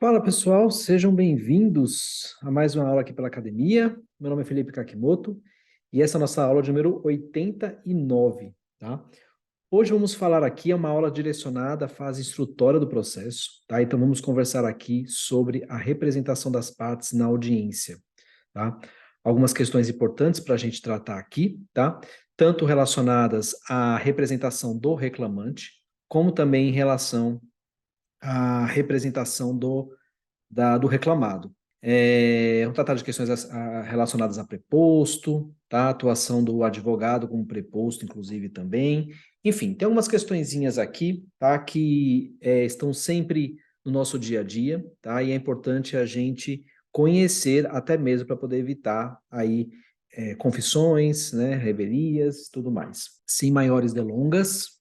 Fala pessoal, sejam bem-vindos a mais uma aula aqui pela academia. Meu nome é Felipe Kakimoto e essa é a nossa aula de número 89, tá? Hoje vamos falar aqui, é uma aula direcionada à fase instrutória do processo, tá? Então vamos conversar aqui sobre a representação das partes na audiência, tá? Algumas questões importantes para a gente tratar aqui, tá? Tanto relacionadas à representação do reclamante, como também em relação à representação do reclamado. Vamos tratar de questões relacionadas a preposto, tá? Atuação do advogado como preposto, inclusive, também. Enfim, tem algumas questõezinhas aqui, tá? Que estão sempre no nosso dia a dia, tá? E é importante a gente conhecer até mesmo para poder evitar aí confissões, né? Revelias, tudo mais. Sem maiores delongas.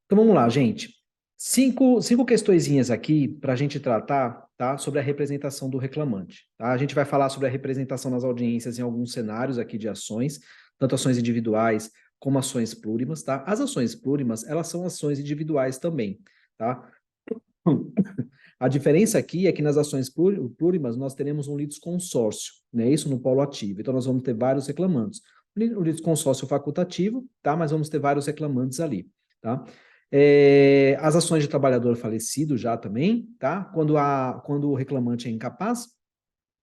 Então vamos lá, gente. Cinco questõezinhas aqui para a gente tratar, tá, sobre a representação do reclamante. Tá? A gente vai falar sobre a representação nas audiências em alguns cenários aqui de ações, tanto ações individuais como ações plurimas, tá? As ações plurimas, elas são ações individuais também, tá? A diferença aqui é que nas ações plurimas nós teremos um litisconsórcio, né? Isso no polo ativo. Então nós vamos ter vários reclamantes. O litisconsórcio facultativo, tá? Mas vamos ter vários reclamantes ali, tá? As ações de trabalhador falecido já também, tá? Quando o reclamante é incapaz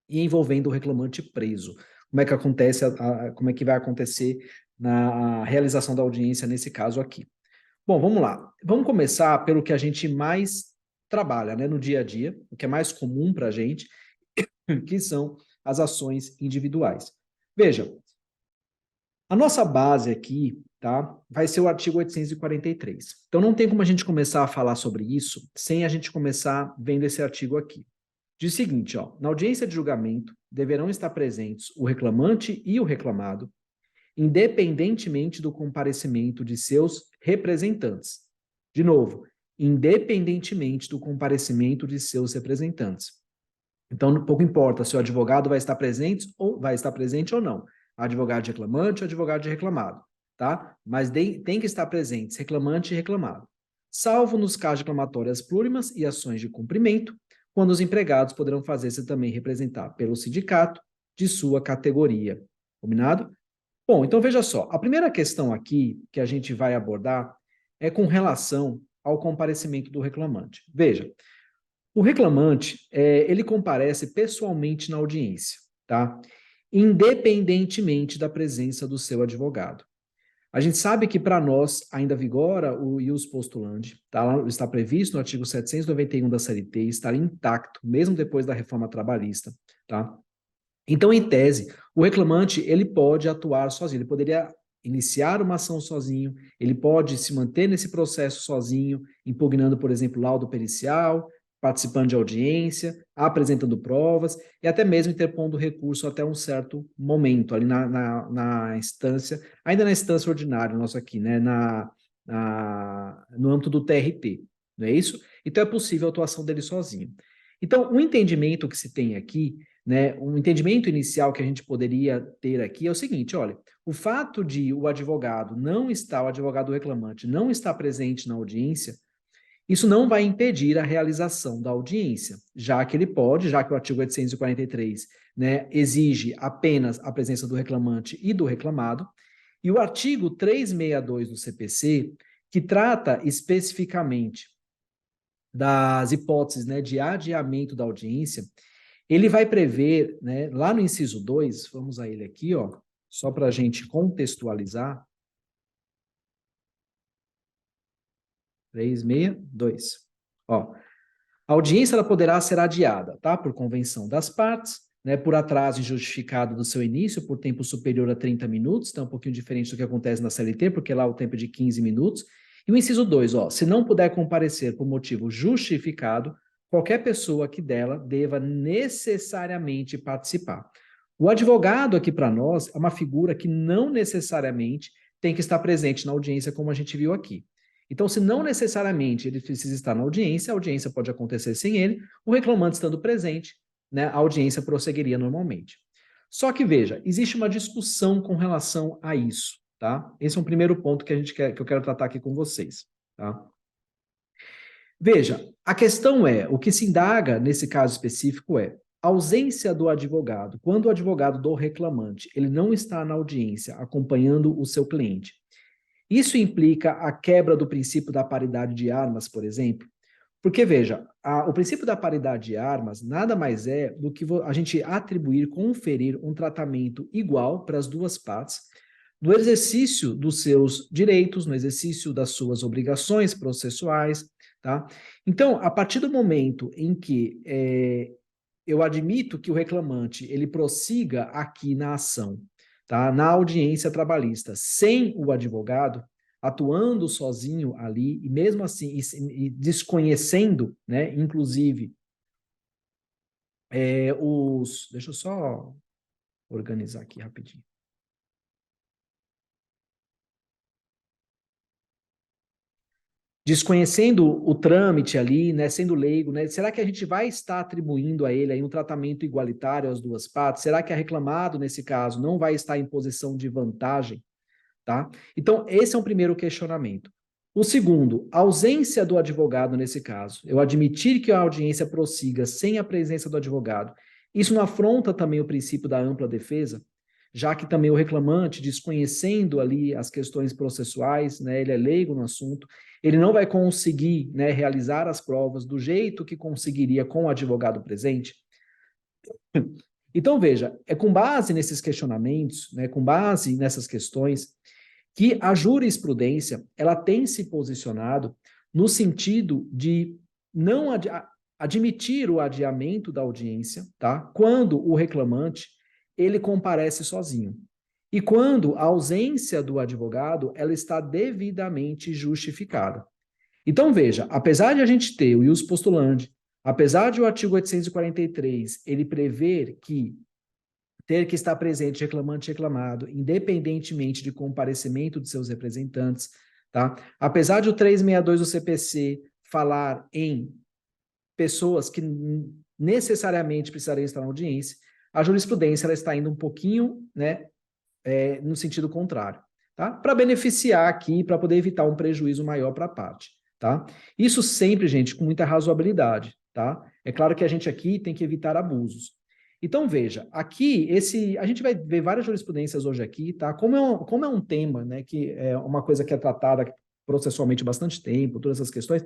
e envolvendo o reclamante preso. Como é que acontece, como é que vai acontecer na realização da audiência nesse caso aqui? Bom, vamos lá. Vamos começar pelo que a gente mais trabalha, né, no dia a dia, o que é mais comum para a gente, que são as ações individuais. Veja, a nossa base aqui, tá, vai ser o artigo 843. Então, não tem como a gente começar a falar sobre isso sem a gente começar vendo esse artigo aqui. Diz o seguinte, ó, na audiência de julgamento deverão estar presentes o reclamante e o reclamado, independentemente do comparecimento de seus representantes. De novo, independentemente do comparecimento de seus representantes. Então, pouco importa se o advogado vai estar presente ou não. Advogado reclamante ou advogado reclamado, tá? Mas tem que estar presentes reclamante e reclamado. Salvo nos casos de reclamatórias plurimas e ações de cumprimento, quando os empregados poderão fazer-se também representar pelo sindicato de sua categoria. Combinado? Bom, então veja só. A primeira questão aqui que a gente vai abordar é com relação ao comparecimento do reclamante. Veja, o reclamante, ele comparece pessoalmente na audiência, tá? Independentemente da presença do seu advogado. A gente sabe que para nós ainda vigora o ius postulandi, tá? Está previsto no artigo 791 da CLT, está intacto, mesmo depois da reforma trabalhista, tá? Então, em tese, o reclamante, ele pode atuar sozinho, ele poderia iniciar uma ação sozinho, ele pode se manter nesse processo sozinho, impugnando, por exemplo, laudo pericial, participando de audiência, apresentando provas e até mesmo interpondo recurso até um certo momento, ali na instância, ainda na instância ordinária, nosso aqui, né, no âmbito do TRT, não é isso? Então é possível a atuação dele sozinho. Então, o entendimento que se tem aqui, né, um entendimento inicial que a gente poderia ter aqui é o seguinte, olha, o fato de o advogado não estar, o advogado reclamante não estar presente na audiência, isso não vai impedir a realização da audiência, já que ele pode, já que o artigo 843, né, exige apenas a presença do reclamante e do reclamado, e o artigo 362 do CPC, que trata especificamente das hipóteses, né, de adiamento da audiência, ele vai prever, né, lá no inciso 2, vamos a ele aqui, ó, só para a gente contextualizar, 362. Ó, a audiência ela poderá ser adiada, tá, por convenção das partes, né, por atraso injustificado do seu início, por tempo superior a 30 minutos, então é um pouquinho diferente do que acontece na CLT, porque lá o tempo é de 15 minutos. E o inciso 2, ó, se não puder comparecer por motivo justificado, qualquer pessoa que dela deva necessariamente participar. O advogado aqui para nós é uma figura que não necessariamente tem que estar presente na audiência, como a gente viu aqui. Então, se não necessariamente ele precisa estar na audiência, a audiência pode acontecer sem ele, o reclamante estando presente, né, a audiência prosseguiria normalmente. Só que, veja, existe uma discussão com relação a isso, tá? Esse é um primeiro ponto que eu quero tratar aqui com vocês, tá? Veja, a questão é, o que se indaga nesse caso específico é a ausência do advogado. Quando o advogado do reclamante, ele não está na audiência acompanhando o seu cliente. Isso implica a quebra do princípio da paridade de armas, por exemplo? Porque, veja, o princípio da paridade de armas nada mais é do que a gente atribuir, conferir um tratamento igual para as duas partes, no exercício dos seus direitos, no exercício das suas obrigações processuais, tá? Então, a partir do momento em que eu admito que o reclamante ele prossiga aqui na ação, tá? Na audiência trabalhista, sem o advogado, atuando sozinho ali, e mesmo assim, e desconhecendo, né, inclusive, Deixa eu só organizar aqui rapidinho. Desconhecendo o trâmite ali, né, sendo leigo, né, será que a gente vai estar atribuindo a ele aí um tratamento igualitário às duas partes? Será que a reclamado, nesse caso, não vai estar em posição de vantagem? Tá? Então, esse é um primeiro questionamento. O segundo, a ausência do advogado nesse caso. Eu admitir que a audiência prossiga sem a presença do advogado. Isso não afronta também o princípio da ampla defesa, já que também o reclamante, desconhecendo ali as questões processuais, né, ele é leigo no assunto, ele não vai conseguir, né, realizar as provas do jeito que conseguiria com o advogado presente. Então, veja, é com base nesses questionamentos, né, com base nessas questões, que a jurisprudência ela tem se posicionado no sentido de não admitir o adiamento da audiência, tá? Quando o reclamante ele comparece sozinho. E quando a ausência do advogado ela está devidamente justificada. Então, veja, apesar de a gente ter o ius postulandi, apesar de o artigo 843 ele prever que ter que estar presente reclamante e reclamado, independentemente de comparecimento de seus representantes, tá? Apesar de o 362 do CPC falar em pessoas que necessariamente precisariam estar na audiência, a jurisprudência ela está indo um pouquinho, né, no sentido contrário, tá? Para beneficiar aqui, para poder evitar um prejuízo maior para a parte, tá? Isso sempre, gente, com muita razoabilidade, tá? É claro que a gente aqui tem que evitar abusos. Então, veja, aqui, a gente vai ver várias jurisprudências hoje aqui, tá? Como é um tema, né, que é uma coisa que é tratada processualmente há bastante tempo, todas essas questões,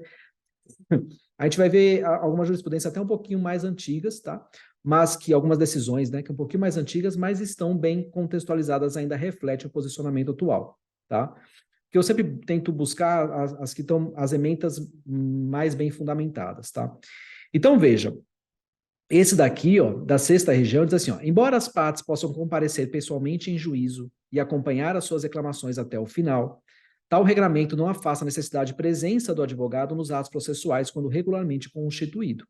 a gente vai ver algumas jurisprudências até um pouquinho mais antigas, tá? Mas que algumas decisões, né, que um pouquinho mais antigas, mas estão bem contextualizadas, ainda refletem o posicionamento atual, tá? Que eu sempre tento buscar as que estão, as ementas mais bem fundamentadas, tá? Então, veja, esse daqui, ó, da sexta região, diz assim, ó, embora as partes possam comparecer pessoalmente em juízo e acompanhar as suas reclamações até o final, tal regramento não afasta a necessidade de presença do advogado nos atos processuais quando regularmente constituído.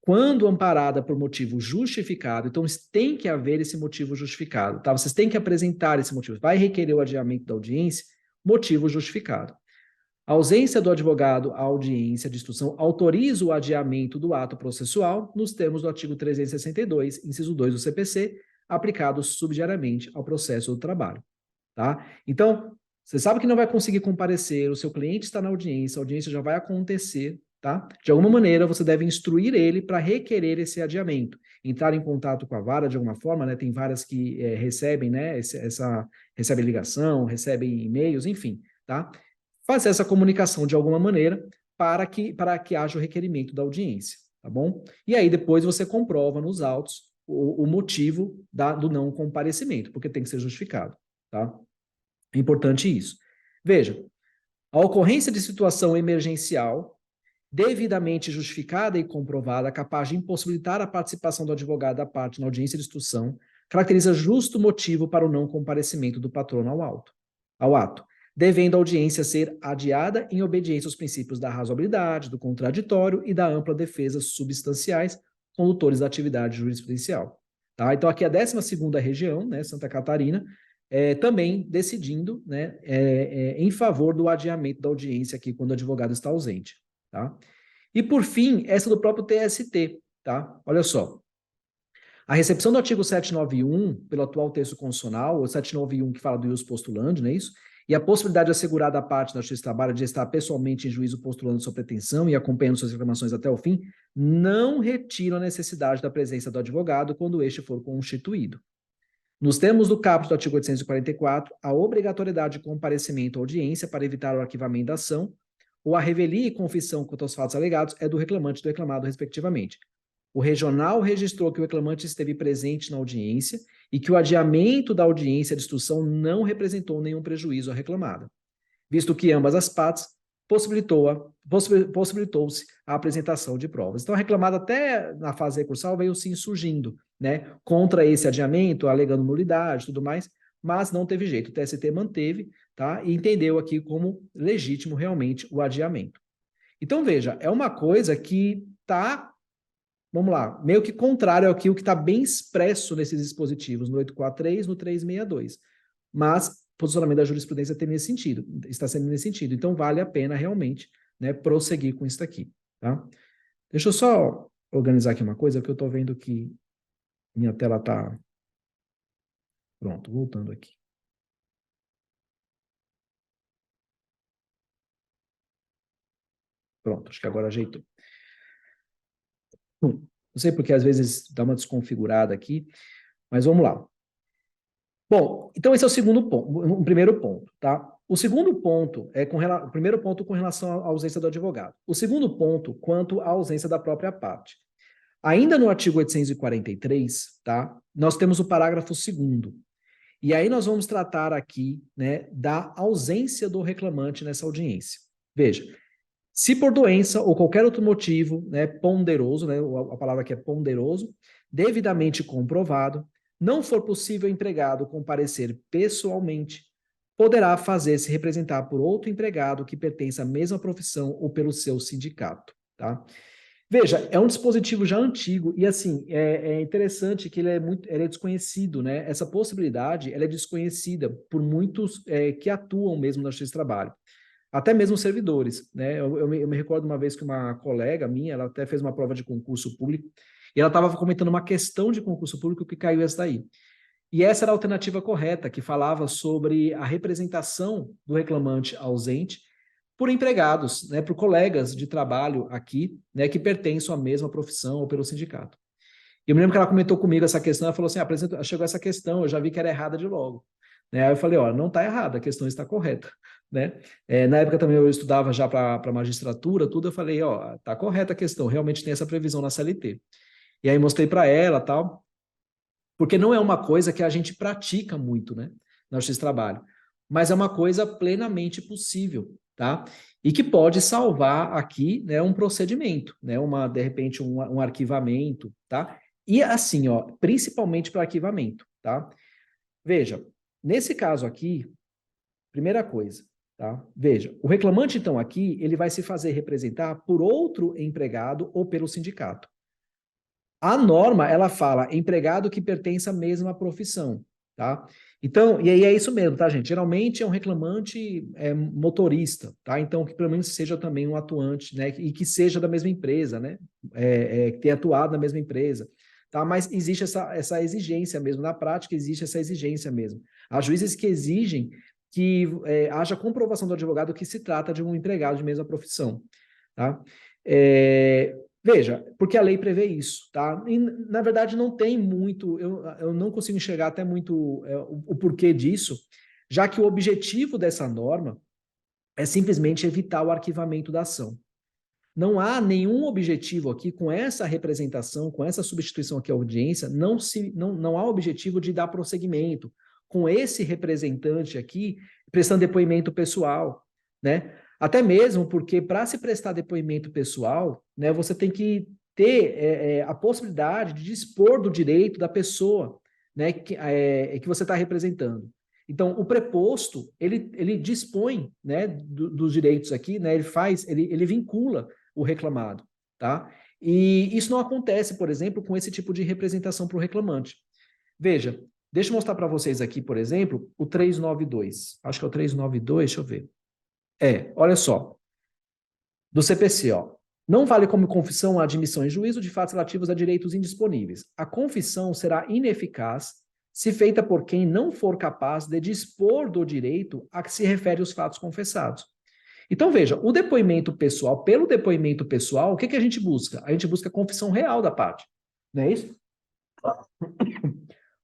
Quando amparada por motivo justificado, então tem que haver esse motivo justificado, tá? Vocês têm que apresentar esse motivo. Vai requerer o adiamento da audiência, motivo justificado. A ausência do advogado à audiência de instrução autoriza o adiamento do ato processual nos termos do artigo 362, inciso 2 do CPC, aplicado subsidiariamente ao processo do trabalho, tá? Então, você sabe que não vai conseguir comparecer, o seu cliente está na audiência, a audiência já vai acontecer, tá? De alguma maneira, você deve instruir ele para requerer esse adiamento, entrar em contato com a vara de alguma forma, né? Tem várias que recebem, né? Recebem ligação, recebem e-mails, enfim, tá? Fazer essa comunicação de alguma maneira para que haja o requerimento da audiência, tá bom? E aí depois você comprova nos autos o motivo do não comparecimento, porque tem que ser justificado, tá? É importante isso. Veja, a ocorrência de situação emergencial devidamente justificada e comprovada, capaz de impossibilitar a participação do advogado da parte na audiência de instrução, caracteriza justo motivo para o não comparecimento do patrono ao ato, devendo a audiência ser adiada em obediência aos princípios da razoabilidade, do contraditório e da ampla defesa substanciais condutores da atividade jurisprudencial. Tá? Então, aqui a 12ª região, né, Santa Catarina, também decidindo, né, em favor do adiamento da audiência aqui quando o advogado está ausente. Tá? E, por fim, essa do próprio TST. Tá? Olha só. A recepção do artigo 791, pelo atual texto constitucional, o 791 que fala do ius postulandi, não é isso? e a possibilidade assegurada à parte da justiça do trabalho de estar pessoalmente em juízo postulando sua pretensão e acompanhando suas reclamações até o fim, não retiram a necessidade da presença do advogado quando este for constituído. Nos termos do caput do artigo 844, a obrigatoriedade de comparecimento à audiência para evitar o arquivamento da ação ou a revelia e confissão quanto aos fatos alegados é do reclamante e do reclamado, respectivamente. O regional registrou que o reclamante esteve presente na audiência e que o adiamento da audiência de instrução não representou nenhum prejuízo à reclamada, visto que ambas as partes possibilitou-se a apresentação de provas. Então, a reclamada até na fase recursal veio se insurgindo, né, contra esse adiamento, alegando nulidade e tudo mais, mas não teve jeito. O TST manteve, tá, e entendeu aqui como legítimo realmente o adiamento. Então, veja, é uma coisa que está, vamos lá, meio que contrário ao que está bem expresso nesses dispositivos, no 843, no 362. Mas o posicionamento da jurisprudência tem nesse sentido, está sendo nesse sentido. Então, vale a pena realmente, né, prosseguir com isso aqui. Tá? Deixa eu só organizar aqui uma coisa, porque eu estou vendo que minha tela está... Pronto, voltando aqui. Pronto, acho que agora ajeitou. Não sei porque às vezes dá uma desconfigurada aqui, mas vamos lá. Bom, então esse é o segundo ponto, o primeiro ponto, tá? O segundo ponto é o primeiro ponto com relação à ausência do advogado. O segundo ponto, quanto à ausência da própria parte. Ainda no artigo 843, tá? Nós temos o parágrafo 2º. E aí nós vamos tratar aqui, né, da ausência do reclamante nessa audiência. Veja, se por doença ou qualquer outro motivo, né, ponderoso, né, a palavra aqui é ponderoso, devidamente comprovado, não for possível o empregado comparecer pessoalmente, poderá fazer-se representar por outro empregado que pertence à mesma profissão ou pelo seu sindicato, tá? Veja, é um dispositivo já antigo e, assim, é interessante que ele é desconhecido, né? Essa possibilidade, ela é desconhecida por muitos que atuam mesmo na justiça do trabalho, até mesmo servidores, né? Eu me recordo uma vez que uma colega minha, ela até fez uma prova de concurso público e ela estava comentando uma questão de concurso público que caiu essa daí. E essa era a alternativa correta, que falava sobre a representação do reclamante ausente por empregados, né, por colegas de trabalho aqui, né, que pertencem à mesma profissão ou pelo sindicato. E eu me lembro que ela comentou comigo essa questão, ela falou assim, chegou essa questão, eu já vi que era errada de logo. Né? Aí eu falei, ó, não está errada, a questão está correta. Né? Na época também eu estudava já para magistratura, tudo, eu falei, ó, está correta a questão, realmente tem essa previsão na CLT. E aí mostrei para ela, tal, porque não é uma coisa que a gente pratica muito, né, na justiça do trabalho, mas é uma coisa plenamente possível, tá? E que pode salvar aqui, né, um procedimento, né, de repente um arquivamento, tá? E assim, ó, principalmente para arquivamento, tá? Veja, nesse caso aqui, primeira coisa, tá? Veja, o reclamante então aqui, ele vai se fazer representar por outro empregado ou pelo sindicato. A norma, ela fala empregado que pertence à mesma profissão, tá? Então, e aí é isso mesmo, tá, gente? Geralmente é um reclamante motorista, tá? Então, que pelo menos seja também um atuante, né? E que seja da mesma empresa, né? Que tenha atuado na mesma empresa, tá? Mas existe essa exigência mesmo, na prática existe essa exigência mesmo. Há juízes que exigem que haja comprovação do advogado que se trata de um empregado de mesma profissão, tá? Veja, porque a lei prevê isso, tá? E, na verdade, não tem muito, eu não consigo enxergar até muito o porquê disso, já que o objetivo dessa norma é simplesmente evitar o arquivamento da ação. Não há nenhum objetivo aqui com essa representação, com essa substituição aqui à audiência, não há objetivo de dar prosseguimento com esse representante aqui prestando depoimento pessoal, né? Até mesmo porque, para se prestar depoimento pessoal, né, você tem que ter a possibilidade de dispor do direito da pessoa, né, que você está representando. Então, o preposto, ele dispõe, né, dos direitos aqui, né, ele vincula o reclamado, tá? E isso não acontece, por exemplo, com esse tipo de representação para o reclamante. Veja, deixa eu mostrar para vocês aqui, por exemplo, o 392. Acho que é o 392, deixa eu ver. Olha só, do CPC, ó. Não vale como confissão a admissão em juízo de fatos relativos a direitos indisponíveis. A confissão será ineficaz se feita por quem não for capaz de dispor do direito a que se refere os fatos confessados. Então, veja, o depoimento pessoal, pelo depoimento pessoal, o que que a gente busca? A gente busca a confissão real da parte, não é isso?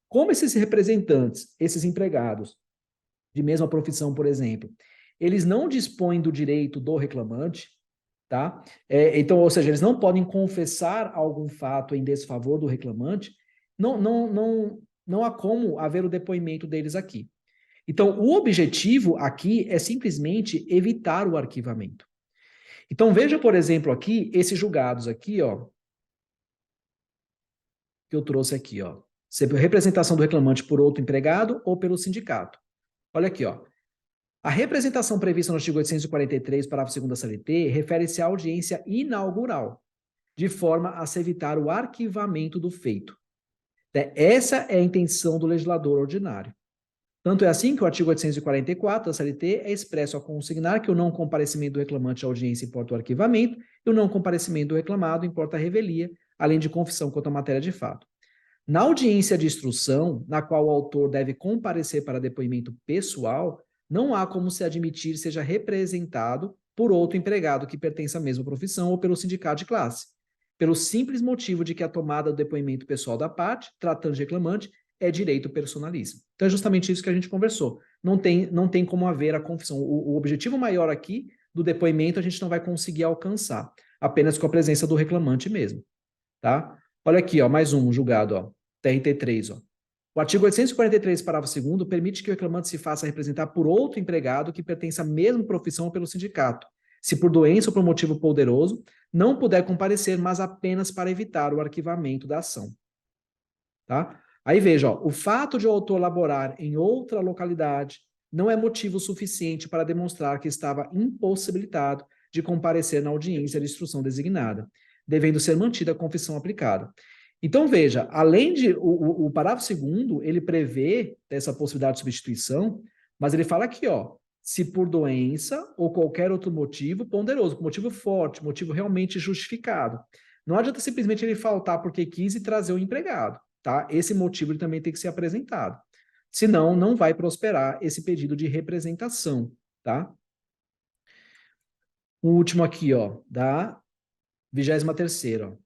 Como esses representantes, esses empregados, de mesma profissão, por exemplo, eles não dispõem do direito do reclamante, tá? Então, ou seja, eles não podem confessar algum fato em desfavor do reclamante, não há como haver o depoimento deles aqui. Então, o objetivo aqui é simplesmente evitar o arquivamento. Então, veja, por exemplo, aqui, esses julgados aqui, ó, que eu trouxe aqui, ó. Representação do reclamante por outro empregado ou pelo sindicato. Olha aqui, ó. A representação prevista no artigo 843, parágrafo 2º da CLT, refere-se à audiência inaugural, de forma a se evitar o arquivamento do feito. Essa é a intenção do legislador ordinário. Tanto é assim que o artigo 844 da CLT é expresso a consignar que o não comparecimento do reclamante à audiência importa o arquivamento e o não comparecimento do reclamado importa a revelia, além de confissão quanto à matéria de fato. Na audiência de instrução, na qual o autor deve comparecer para depoimento pessoal, não há como se admitir seja representado por outro empregado que pertence à mesma profissão ou pelo sindicato de classe, pelo simples motivo de que a tomada do depoimento pessoal da parte, tratando de reclamante, é direito personalíssimo. Então é justamente isso que a gente conversou. Não tem como haver a confissão. O objetivo maior aqui do depoimento a gente não vai conseguir alcançar, apenas com a presença do reclamante mesmo, tá? Olha aqui, ó, mais um julgado, ó, TRT3, ó. O artigo 843, parágrafo 2º, permite que o reclamante se faça representar por outro empregado que pertence à mesma profissão ou pelo sindicato, se por doença ou por motivo poderoso, não puder comparecer, mas apenas para evitar o arquivamento da ação. Tá? Aí veja, ó, o fato de o autor laborar em outra localidade não é motivo suficiente para demonstrar que estava impossibilitado de comparecer na audiência de instrução designada, devendo ser mantida a confissão aplicada. Então, veja, além de o parágrafo 2º, ele prevê essa possibilidade de substituição, mas ele fala aqui, ó, se por doença ou qualquer outro motivo ponderoso, motivo forte, motivo realmente justificado. Não adianta simplesmente ele faltar porque quis e trazer o empregado, tá? Esse motivo ele também tem que ser apresentado. Senão, não vai prosperar esse pedido de representação, tá? O último aqui, ó, da 23ª, ó.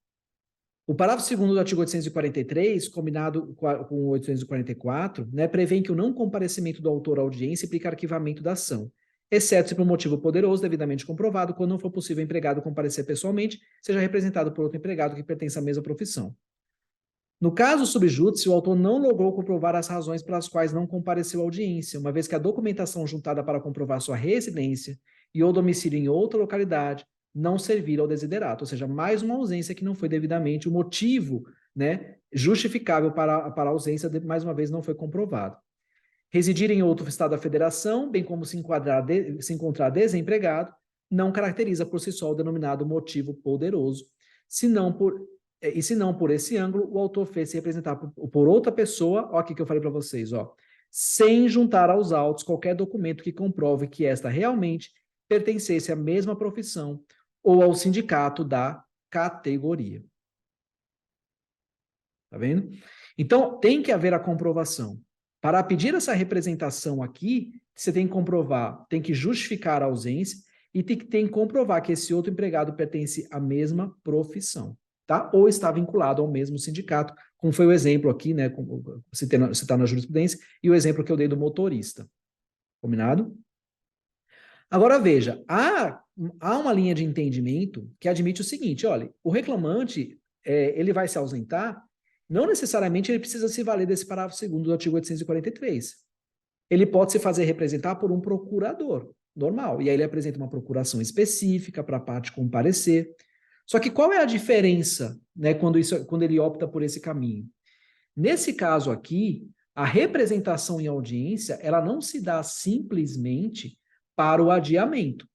O parágrafo 2º do artigo 843, combinado com o 844, né, prevê que o não comparecimento do autor à audiência implica arquivamento da ação, exceto se por motivo poderoso, devidamente comprovado, quando não for possível o empregado comparecer pessoalmente, seja representado por outro empregado que pertence à mesma profissão. No caso subjúdice, o autor não logrou comprovar as razões pelas quais não compareceu à audiência, uma vez que a documentação juntada para comprovar sua residência e ou domicílio em outra localidade não serviram ao desiderato, ou seja, mais uma ausência que não foi devidamente o motivo, né, justificável para a ausência, mais uma vez, não foi comprovado. Residir em outro estado da federação, bem como se encontrar desempregado, não caracteriza por si só o denominado motivo poderoso, se não por esse ângulo, o autor fez se representar por outra pessoa, ó, aqui que eu falei para vocês, ó, sem juntar aos autos qualquer documento que comprove que esta realmente pertencesse à mesma profissão ou ao sindicato da categoria. Tá vendo? Então, tem que haver a comprovação. Para pedir essa representação aqui, você tem que comprovar, tem que justificar a ausência e tem que comprovar que esse outro empregado pertence à mesma profissão, tá? Ou está vinculado ao mesmo sindicato, como foi o exemplo aqui, né? Você está na jurisprudência, e o exemplo que eu dei do motorista. Combinado? Agora veja, há uma linha de entendimento que admite o seguinte, olha, o reclamante, ele vai se ausentar, não necessariamente ele precisa se valer desse parágrafo 2º do artigo 843. Ele pode se fazer representar por um procurador, normal, e aí ele apresenta uma procuração específica para a parte comparecer. Só que qual é a diferença, né, quando ele opta por esse caminho? Nesse caso aqui, a representação em audiência, ela não se dá simplesmente para o adiamento.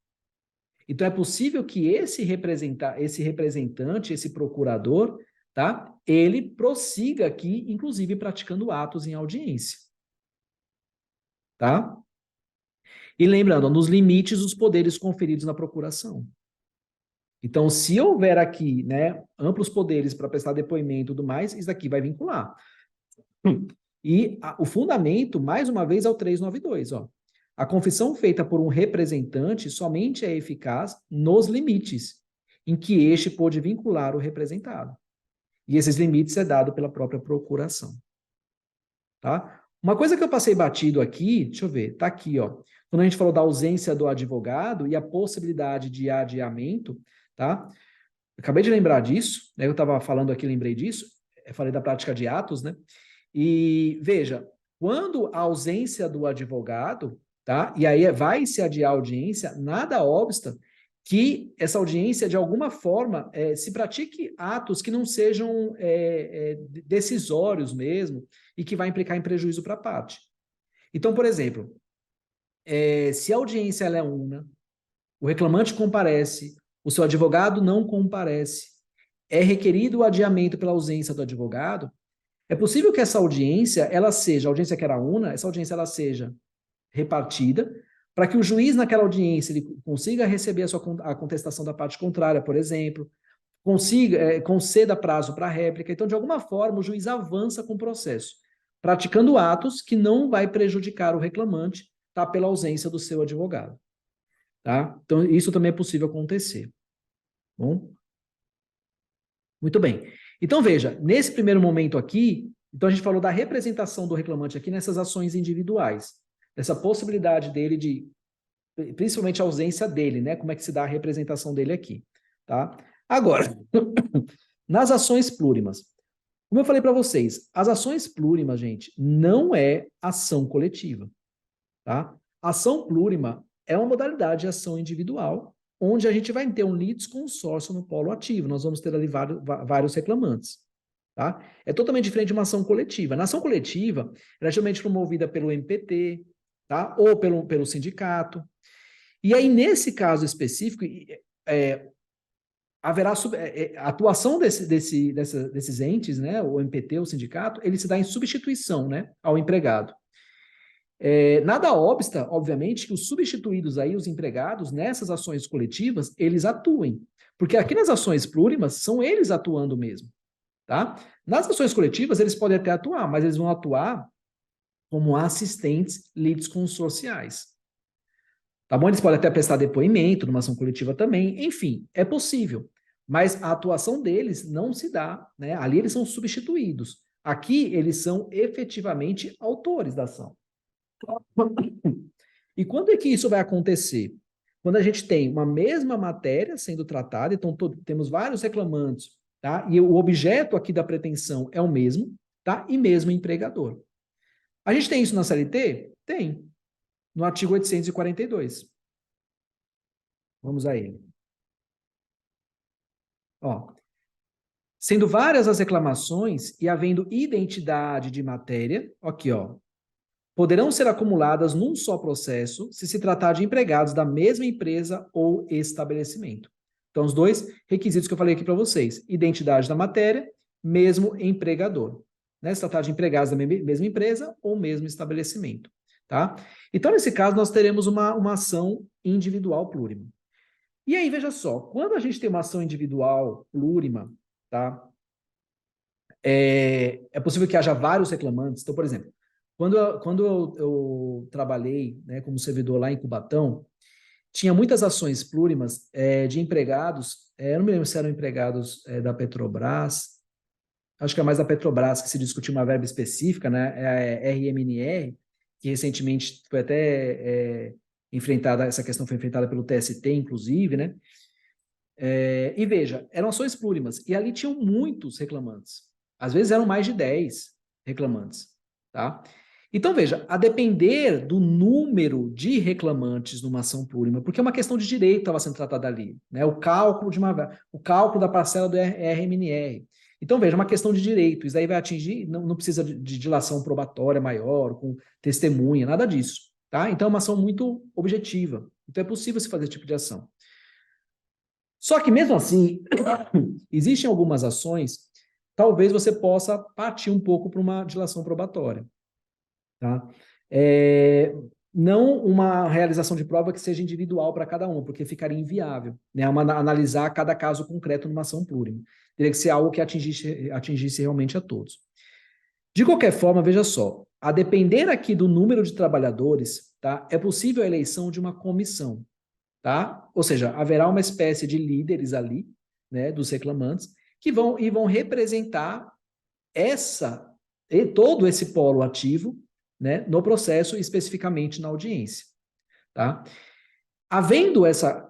Então, é possível que esse representante, esse procurador, tá, ele prossiga aqui, inclusive praticando atos em audiência. Tá? E lembrando, nos limites dos poderes conferidos na procuração. Então, se houver aqui, né, amplos poderes para prestar depoimento e tudo mais, isso daqui vai vincular. E o fundamento, mais uma vez, é o 392, ó. A confissão feita por um representante somente é eficaz nos limites em que este pôde vincular o representado. E esses limites é dado pela própria procuração. Tá? Uma coisa que eu passei batido aqui, deixa eu ver, tá aqui, ó. Quando a gente falou da ausência do advogado e a possibilidade de adiamento, tá? Eu acabei de lembrar disso, né? Eu estava falando aqui, lembrei disso, eu falei da prática de atos, né? E veja, quando a ausência do advogado, tá? E aí vai se adiar a audiência, nada obsta que essa audiência, de alguma forma, se pratique atos que não sejam decisórios mesmo e que vai implicar em prejuízo para a parte. Então, por exemplo, se a audiência ela é una, o reclamante comparece, o seu advogado não comparece, é requerido o adiamento pela ausência do advogado, é possível que essa audiência, ela seja, a audiência que era una, essa audiência ela seja repartida, para que o juiz naquela audiência ele consiga receber a contestação da parte contrária, por exemplo, conceda prazo para réplica. Então, de alguma forma, o juiz avança com o processo, praticando atos que não vai prejudicar o reclamante, tá, pela ausência do seu advogado. Tá? Então, isso também é possível acontecer. Bom? Muito bem. Então, veja, nesse primeiro momento aqui, então a gente falou da representação do reclamante aqui nessas ações individuais, dessa possibilidade dele de, principalmente a ausência dele, né? Como é que se dá a representação dele aqui, tá? Agora, nas ações plurimas, como eu falei para vocês, as ações plurimas, gente, não é ação coletiva, tá? Ação plurima é uma modalidade de ação individual, onde a gente vai ter um litisconsórcio no polo ativo. Nós vamos ter ali vários reclamantes. Tá? É totalmente diferente de uma ação coletiva. Na ação coletiva, ela é geralmente promovida pelo MPT, tá? Ou pelo sindicato. E aí, nesse caso específico, haverá a atuação desses entes, né? O MPT, o sindicato, ele se dá em substituição, né? Ao empregado. Nada obsta, obviamente, que os substituídos aí, os empregados, nessas ações coletivas, eles atuem. Porque aqui nas ações plurimas, são eles atuando mesmo. Tá? Nas ações coletivas, eles podem até atuar, mas eles vão atuar como assistentes litisconsorciais. Tá bom? Eles podem até prestar depoimento numa ação coletiva também. Enfim, é possível. Mas a atuação deles não se dá. Né? Ali eles são substituídos. Aqui, eles são efetivamente autores da ação. E quando é que isso vai acontecer? Quando a gente tem uma mesma matéria sendo tratada, então temos vários reclamantes, tá? E o objeto aqui da pretensão é o mesmo, tá? E mesmo empregador. A gente tem isso na CLT? Tem. No artigo 842. Vamos a ele. Ó. Sendo várias as reclamações e havendo identidade de matéria, aqui, ó, poderão ser acumuladas num só processo se se tratar de empregados da mesma empresa ou estabelecimento. Então, os dois requisitos que eu falei aqui para vocês: identidade da matéria, mesmo empregador. Né? Se tratar de empregados da mesma empresa ou mesmo estabelecimento. Tá? Então, nesse caso, nós teremos uma ação individual plurima. E aí, veja só, quando a gente tem uma ação individual plurima, tá? É possível que haja vários reclamantes. Então, por exemplo, quando eu trabalhei, né, como servidor lá em Cubatão, tinha muitas ações plurimas de empregados, eu não me lembro se eram empregados da Petrobras, acho que é mais da Petrobras que se discutiu uma verba específica, né, é a RMNR, que recentemente foi até enfrentada, essa questão foi enfrentada pelo TST, inclusive, né, e veja, eram ações plurimas, e ali tinham muitos reclamantes, às vezes eram mais de 10 reclamantes, tá? Então, veja, a depender do número de reclamantes numa ação plurima, porque é uma questão de direito estava sendo tratada ali, né? O cálculo da parcela do RMNR. Então, veja, é uma questão de direito. Isso aí vai atingir, não precisa de dilação probatória maior, com testemunha, nada disso, tá? Então, é uma ação muito objetiva. Então, é possível se fazer esse tipo de ação. Só que, mesmo assim, existem algumas ações, talvez você possa partir um pouco para uma dilação probatória. Tá? Não uma realização de prova que seja individual para cada um, porque ficaria inviável, né? Analisar cada caso concreto numa ação plurima. Teria que ser algo que atingisse realmente a todos. De qualquer forma, veja só, a depender aqui do número de trabalhadores, tá, é possível a eleição de uma comissão, tá? Ou seja, haverá uma espécie de líderes ali, né, dos reclamantes, que vão representar todo esse polo ativo, né, no processo, especificamente na audiência, tá? Havendo essa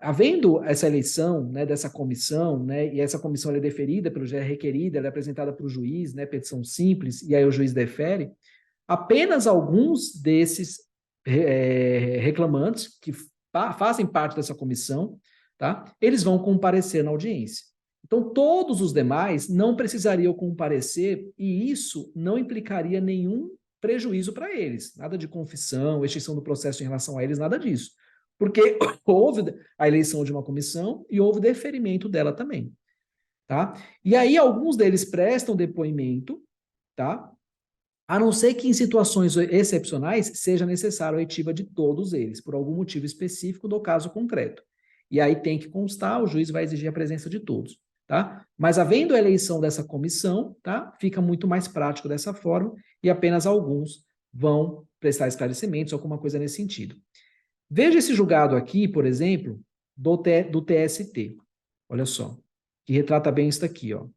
eleição, né, dessa comissão, né, e essa comissão é deferida já é requerida, ela é apresentada para o juiz, né, petição simples, e aí o juiz defere, apenas alguns desses reclamantes que fazem parte dessa comissão, tá, eles vão comparecer na audiência. Então, todos os demais não precisariam comparecer e isso não implicaria nenhum prejuízo para eles, nada de confissão, extinção do processo em relação a eles, nada disso. Porque houve a eleição de uma comissão e houve deferimento dela também, tá? E aí alguns deles prestam depoimento, tá? A não ser que em situações excepcionais seja necessário a oitiva de todos eles, por algum motivo específico do caso concreto. E aí tem que constar, o juiz vai exigir a presença de todos, tá? Mas havendo a eleição dessa comissão, tá? Fica muito mais prático dessa forma e apenas alguns vão prestar esclarecimentos ou alguma coisa nesse sentido. Veja esse julgado aqui, por exemplo, do TST. Olha só, que retrata bem isso aqui, ó.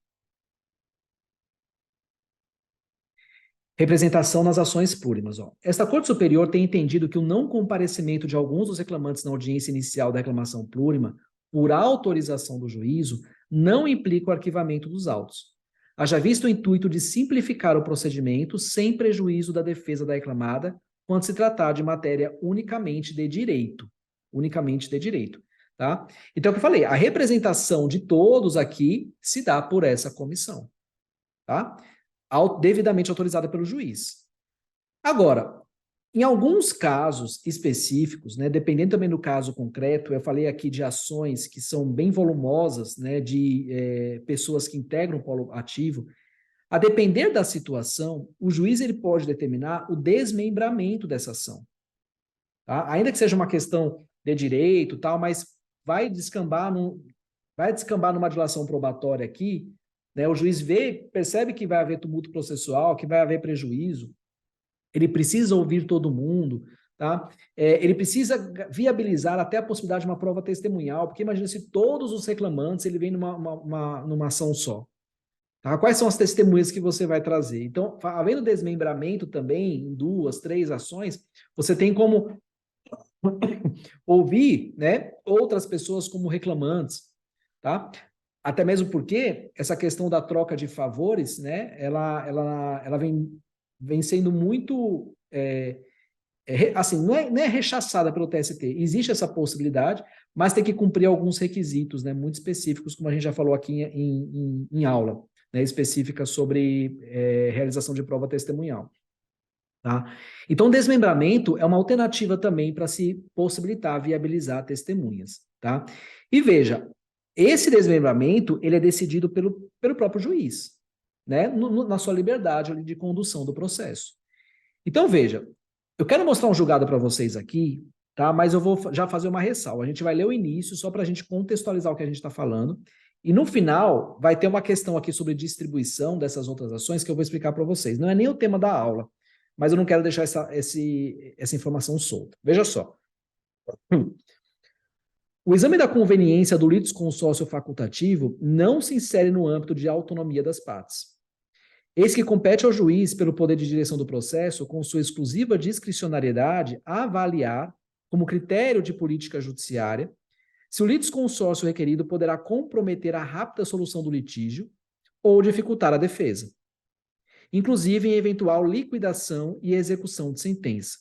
Representação nas ações plurimas. Ó. Esta Corte Superior tem entendido que o não comparecimento de alguns dos reclamantes na audiência inicial da reclamação plurima, por autorização do juízo, não implica o arquivamento dos autos. Haja visto o intuito de simplificar o procedimento sem prejuízo da defesa da reclamada, quando se tratar de matéria unicamente de direito. Unicamente de direito. Tá? Então, é o que eu falei, a representação de todos aqui se dá por essa comissão. Tá? Devidamente autorizada pelo juiz. Agora, em alguns casos específicos, né, dependendo também do caso concreto, eu falei aqui de ações que são bem volumosas, né, de pessoas que integram o polo ativo, a depender da situação, o juiz ele pode determinar o desmembramento dessa ação. Tá? Ainda que seja uma questão de direito, tal, mas vai descambar numa dilação probatória aqui, né, o juiz percebe que vai haver tumulto processual, que vai haver prejuízo, ele precisa ouvir todo mundo, tá? Ele precisa viabilizar até a possibilidade de uma prova testemunhal, porque imagina se todos os reclamantes ele vem numa ação só. Tá? Quais são as testemunhas que você vai trazer? Então, havendo desmembramento também em 2, 3 ações, você tem como ouvir, né, outras pessoas como reclamantes, tá? Até mesmo porque essa questão da troca de favores, né, ela vem sendo muito, assim, não é rechaçada pelo TST, existe essa possibilidade, mas tem que cumprir alguns requisitos, né, muito específicos, como a gente já falou aqui em aula, né, específica sobre realização de prova testemunhal. Tá? Então, desmembramento é uma alternativa também para se possibilitar viabilizar testemunhas. Tá? E veja, esse desmembramento ele é decidido pelo próprio juiz, né? Na sua liberdade de condução do processo. Então, veja, eu quero mostrar um julgado para vocês aqui, tá? Mas eu vou já fazer uma ressalva. A gente vai ler o início só para a gente contextualizar o que a gente está falando. E no final, vai ter uma questão aqui sobre distribuição dessas outras ações que eu vou explicar para vocês. Não é nem o tema da aula, mas eu não quero deixar essa informação solta. Veja só. O exame da conveniência do litisconsórcio facultativo não se insere no âmbito de autonomia das partes. Eis que compete ao juiz, pelo poder de direção do processo, com sua exclusiva discricionariedade, avaliar, como critério de política judiciária, se o litisconsórcio requerido poderá comprometer a rápida solução do litígio ou dificultar a defesa, inclusive em eventual liquidação e execução de sentença.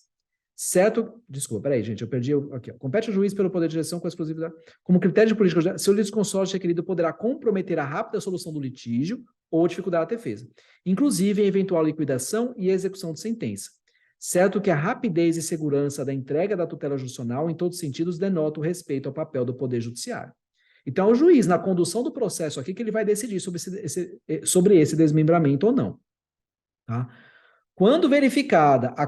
Certo? Desculpa, peraí, gente, eu perdi aqui. Ó. Compete ao juiz pelo poder de direção com a exclusividade, como critério de política, se o litisconsórcio requerido poderá comprometer a rápida solução do litígio ou dificultar a defesa, inclusive em eventual liquidação e execução de sentença. Certo que a rapidez e segurança da entrega da tutela judicial, em todos os sentidos, denota o respeito ao papel do Poder Judiciário. Então, é o juiz, na condução do processo aqui, que ele vai decidir sobre esse desmembramento ou não. Tá? Quando verificada a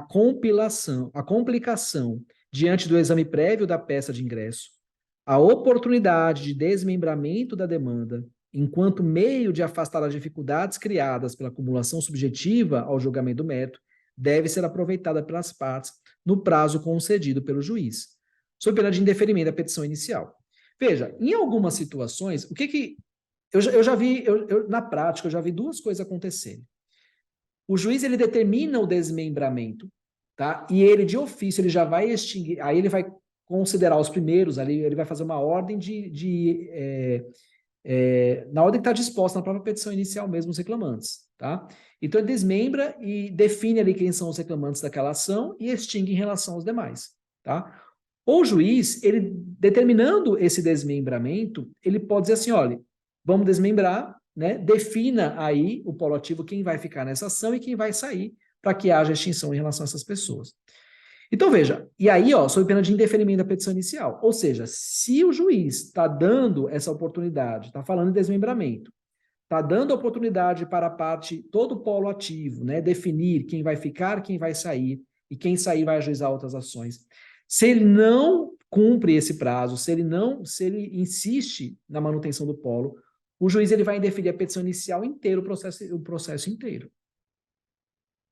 complicação diante do exame prévio da peça de ingresso, a oportunidade de desmembramento da demanda enquanto meio de afastar as dificuldades criadas pela acumulação subjetiva ao julgamento do mérito, deve ser aproveitada pelas partes no prazo concedido pelo juiz, sob pena de indeferimento da petição inicial. Veja, em algumas situações, o que eu já vi, na prática, eu já vi duas coisas acontecerem. O juiz, ele determina o desmembramento, tá? E ele, de ofício, ele já vai extinguir, aí ele vai considerar os primeiros, ali ele vai fazer uma ordem na ordem que está disposta na própria petição inicial mesmo, os reclamantes, tá? Então, ele desmembra e define ali quem são os reclamantes daquela ação e extingue em relação aos demais, tá? O juiz, ele determinando esse desmembramento, ele pode dizer assim, olha, vamos desmembrar, né? Defina aí o polo ativo quem vai ficar nessa ação e quem vai sair para que haja extinção em relação a essas pessoas. Então, veja, e aí, ó, sob pena de indeferimento da petição inicial. Ou seja, se o juiz está dando essa oportunidade, está falando em desmembramento, está dando a oportunidade para a parte, todo o polo ativo, né, definir quem vai ficar, quem vai sair, e quem sair vai ajuizar outras ações. Se ele não cumpre esse prazo, se ele insiste na manutenção do polo, o juiz ele vai indeferir a petição inicial inteira, o processo inteiro.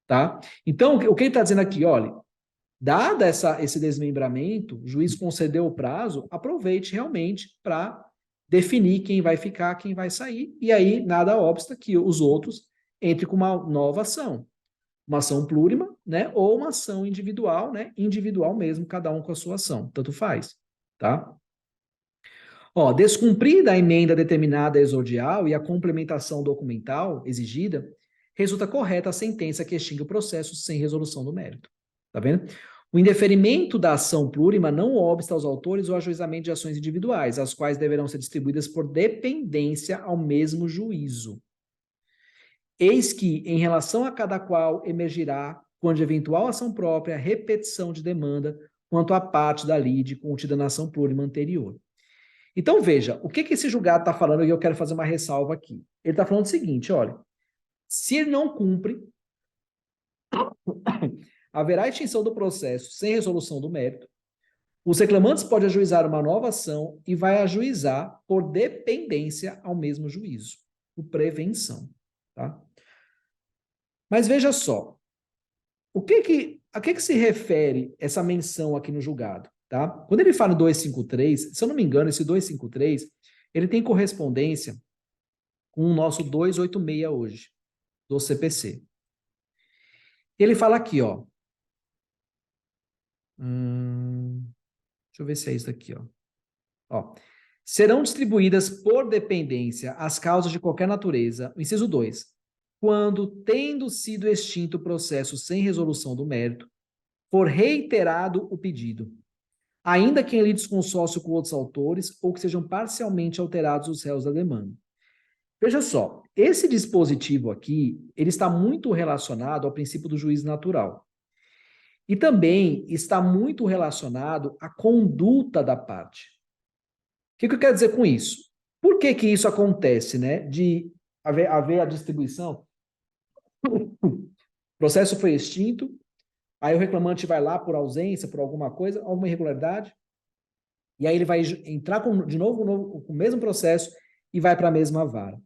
Tá? Então, o que ele está dizendo aqui, olha, dada esse desmembramento, o juiz concedeu o prazo, aproveite realmente para definir quem vai ficar, quem vai sair, e aí nada obsta que os outros entrem com uma nova ação. Uma ação plurima, né, ou uma ação individual, né, individual mesmo, cada um com a sua ação, tanto faz, tá? Ó, descumprida a emenda determinada exordial e a complementação documental exigida, resulta correta a sentença que extingue o processo sem resolução do mérito. Tá vendo? O indeferimento da ação plurima não obsta aos autores o ajuizamento de ações individuais, as quais deverão ser distribuídas por dependência ao mesmo juízo. Eis que, em relação a cada qual, emergirá, quando de eventual ação própria, repetição de demanda quanto à parte da lide contida na ação plurima anterior. Então, veja, o que esse julgado está falando, e eu quero fazer uma ressalva aqui. Ele está falando o seguinte, olha, se ele não cumpre, haverá extinção do processo sem resolução do mérito, os reclamantes podem ajuizar uma nova ação e vai ajuizar por dependência ao mesmo juízo, por prevenção, tá? Mas veja só, a que se refere essa menção aqui no julgado? Tá? Quando ele fala no 253, se eu não me engano, esse 253, ele tem correspondência com o nosso 286 hoje, do CPC. Ele fala aqui, ó. Deixa eu ver se é isso aqui, ó. Ó. Serão distribuídas por dependência as causas de qualquer natureza, o inciso 2, quando, tendo sido extinto o processo sem resolução do mérito, for reiterado o pedido, ainda que em litisconsórcio com outros autores ou que sejam parcialmente alterados os réus da demanda. Veja só, esse dispositivo aqui, ele está muito relacionado ao princípio do juízo natural. E também está muito relacionado à conduta da parte. O que eu quero dizer com isso? Por que isso acontece, né? De haver a distribuição? O processo foi extinto, aí o reclamante vai lá por ausência, por alguma coisa, alguma irregularidade, e aí ele vai entrar de novo com o mesmo processo e vai para a mesma vara.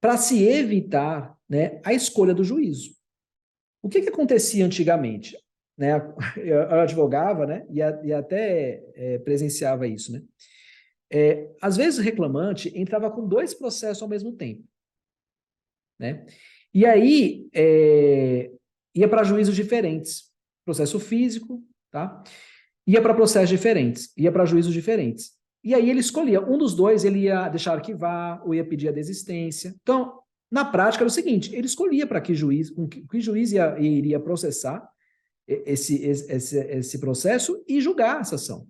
Para se evitar, né, a escolha do juízo. O que acontecia antigamente? Né, eu advogava, né, e até presenciava isso. Né? Às vezes o reclamante entrava com 2 processos ao mesmo tempo. Né? E aí ia para juízos diferentes. Processo físico, tá? Ia para processos diferentes, ia para juízos diferentes. E aí ele escolhia, um dos dois ele ia deixar arquivar ou ia pedir a desistência. Então, na prática era o seguinte, ele escolhia para que juiz iria processar esse processo e julgar essa ação.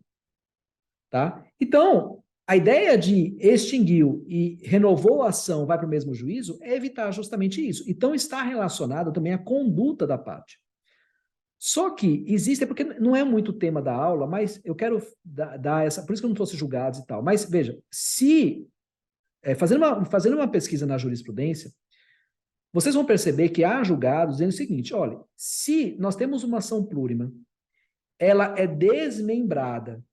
Tá? Então, a ideia de extinguiu e renovou a ação, vai para o mesmo juízo, é evitar justamente isso. Então, está relacionado também à conduta da parte. Só que existe, porque não é muito o tema da aula, mas eu quero dar essa, por isso que eu não trouxe julgados e tal, mas veja, se, fazendo uma pesquisa na jurisprudência, vocês vão perceber que há julgados dizendo o seguinte, olha, se nós temos uma ação plurima, ela é desmembrada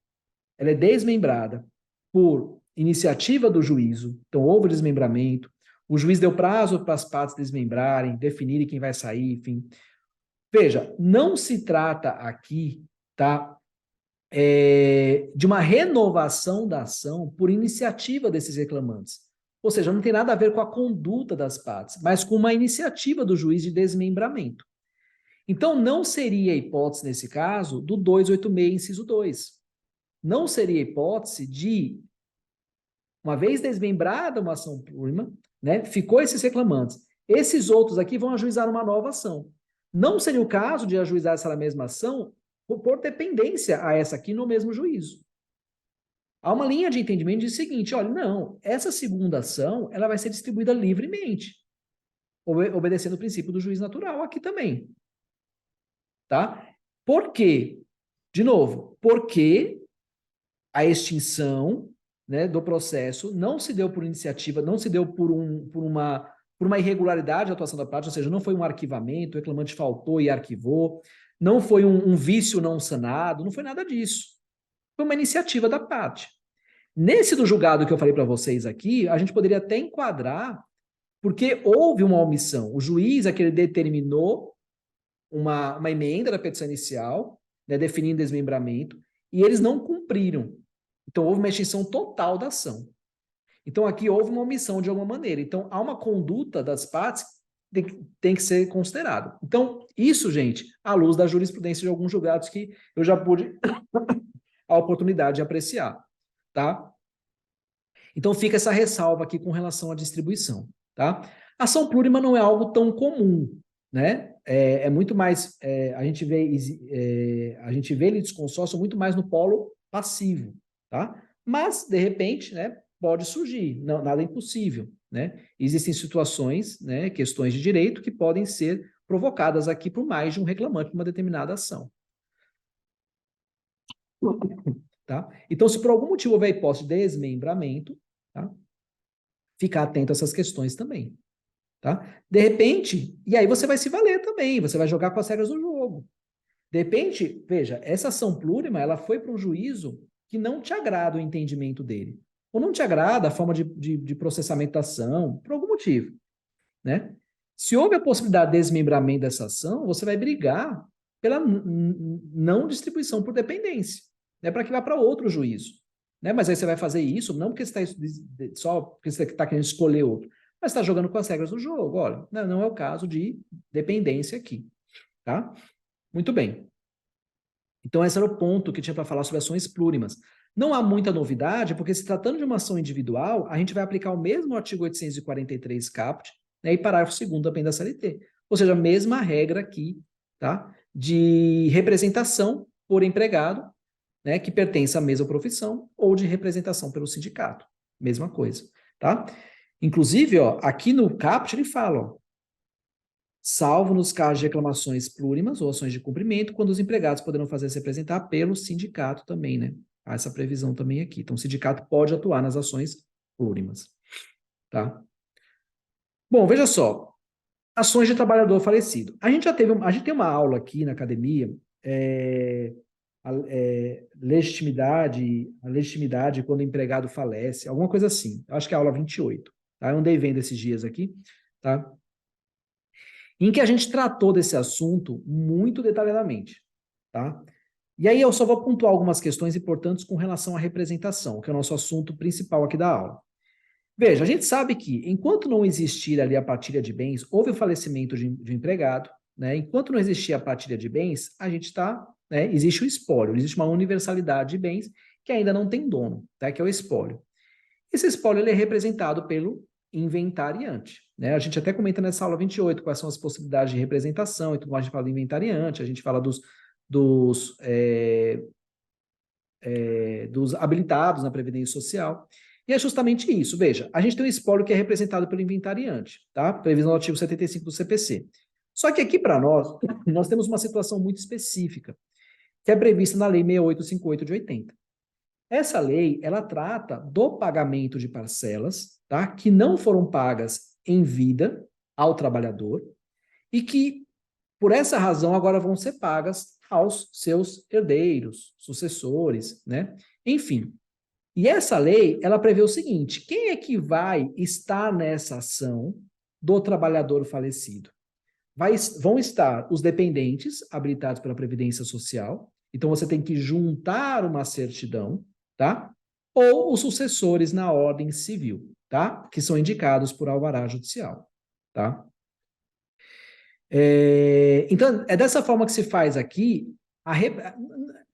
por iniciativa do juízo, então houve desmembramento, o juiz deu prazo para as partes desmembrarem, definirem quem vai sair, enfim. Veja, não se trata aqui, tá, de uma renovação da ação por iniciativa desses reclamantes. Ou seja, não tem nada a ver com a conduta das partes, mas com uma iniciativa do juiz de desmembramento. Então, não seria hipótese, nesse caso, do 286, inciso 2. Não seria hipótese de, uma vez desmembrada uma ação plurima, né, ficou esses reclamantes. Esses outros aqui vão ajuizar uma nova ação. Não seria o caso de ajuizar essa mesma ação por dependência a essa aqui no mesmo juízo. Há uma linha de entendimento de seguinte, olha, não, essa segunda ação, ela vai ser distribuída livremente, obedecendo o princípio do juiz natural aqui também. Tá? Por quê? De novo, porque a extinção, né, do processo não se deu por iniciativa, não se deu por uma irregularidade da atuação da parte, ou seja, não foi um arquivamento, o reclamante faltou e arquivou, não foi um vício não sanado, não foi nada disso. Foi uma iniciativa da parte. Nesse do julgado que eu falei para vocês aqui, a gente poderia até enquadrar, porque houve uma omissão. O juiz, aquele determinou uma emenda da petição inicial, né, definindo desmembramento, e eles não cumpriram. Então, houve uma extinção total da ação. Então, aqui houve uma omissão de alguma maneira. Então, há uma conduta das partes que tem que ser considerado. Então, isso, gente, à luz da jurisprudência de alguns julgados que eu já pude a oportunidade de apreciar, tá? Então, fica essa ressalva aqui com relação à distribuição, tá? Ação plurima não é algo tão comum, né? É muito mais, a gente vê litisconsórcio muito mais no polo passivo, tá? Mas, de repente, né, pode surgir, não, nada é impossível, né? Existem situações, né, questões de direito que podem ser provocadas aqui por mais de um reclamante de uma determinada ação. Tá? Então, se por algum motivo houver hipótese de desmembramento, tá? Ficar atento a essas questões também. Tá? De repente, e aí você vai se valer também, você vai jogar com as regras do jogo. De repente, veja, essa ação plurima, ela foi para um juízo que não te agrada o entendimento dele. Ou não te agrada a forma de processamento da ação, por algum motivo. Né? Se houve a possibilidade de desmembramento dessa ação, você vai brigar pela não distribuição por dependência, né? Para que vá para outro juízo. Né? Mas aí você vai fazer isso, não porque você está só porque você está querendo escolher outro, mas está jogando com as regras do jogo. Olha, não é o caso de dependência aqui. Tá? Muito bem. Então, esse era o ponto que tinha para falar sobre ações plurimas. Não há muita novidade, porque se tratando de uma ação individual, a gente vai aplicar o mesmo artigo 843 caput, né, e parágrafo 2º também da CLT. Ou seja, a mesma regra aqui, tá, de representação por empregado, né, que pertence à mesma profissão, ou de representação pelo sindicato. Mesma coisa, tá? Inclusive, ó, aqui no caput ele fala, ó, salvo nos casos de reclamações plurimas ou ações de cumprimento, quando os empregados poderão fazer-se representar pelo sindicato também, né? Há essa previsão também aqui. Então, o sindicato pode atuar nas ações plurimas, tá? Bom, veja só, ações de trabalhador falecido. A gente tem uma aula aqui na academia, a legitimidade quando o empregado falece, alguma coisa assim. Acho que é a aula 28, tá? Eu andei vendo esses dias aqui, tá? Em que a gente tratou desse assunto muito detalhadamente, tá? E aí eu só vou pontuar algumas questões importantes com relação à representação, que é o nosso assunto principal aqui da aula. Veja, a gente sabe que enquanto não existir ali a partilha de bens, houve o falecimento de um empregado, né? Enquanto não existir a partilha de bens, a gente está, né? Existe o espólio, existe uma universalidade de bens que ainda não tem dono, tá? Que é o espólio. Esse espólio ele é representado pelo inventariante. Né? A gente até comenta nessa aula 28 quais são as possibilidades de representação e tudo mais, a gente fala do inventariante, a gente fala dos habilitados na Previdência Social. E é justamente isso. Veja, a gente tem um espólio que é representado pelo inventariante, tá? Previsão do artigo 75 do CPC. Só que aqui, para nós temos uma situação muito específica, que é prevista na Lei 6858 de 80. Essa lei, ela trata do pagamento de parcelas, tá? Que não foram pagas em vida ao trabalhador e que, por essa razão, agora vão ser pagas aos seus herdeiros, sucessores, né? Enfim. E essa lei, ela prevê o seguinte: quem é que vai estar nessa ação do trabalhador falecido? Vão estar os dependentes habilitados pela Previdência Social, então você tem que juntar uma certidão, tá? Ou os sucessores na ordem civil, tá? Que são indicados por alvará judicial, tá? Então, é dessa forma que se faz aqui.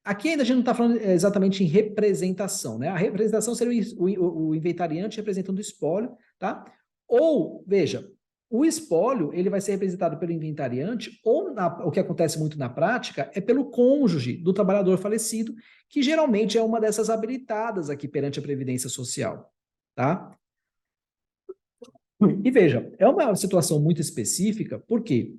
Aqui ainda a gente não está falando exatamente em representação, né? A representação seria o inventariante representando o espólio, tá? Ou, veja, o espólio ele vai ser representado pelo inventariante, ou o que acontece muito na prática é pelo cônjuge do trabalhador falecido, que geralmente é uma dessas habilitadas aqui perante a Previdência Social, tá? E veja, é uma situação muito específica, porque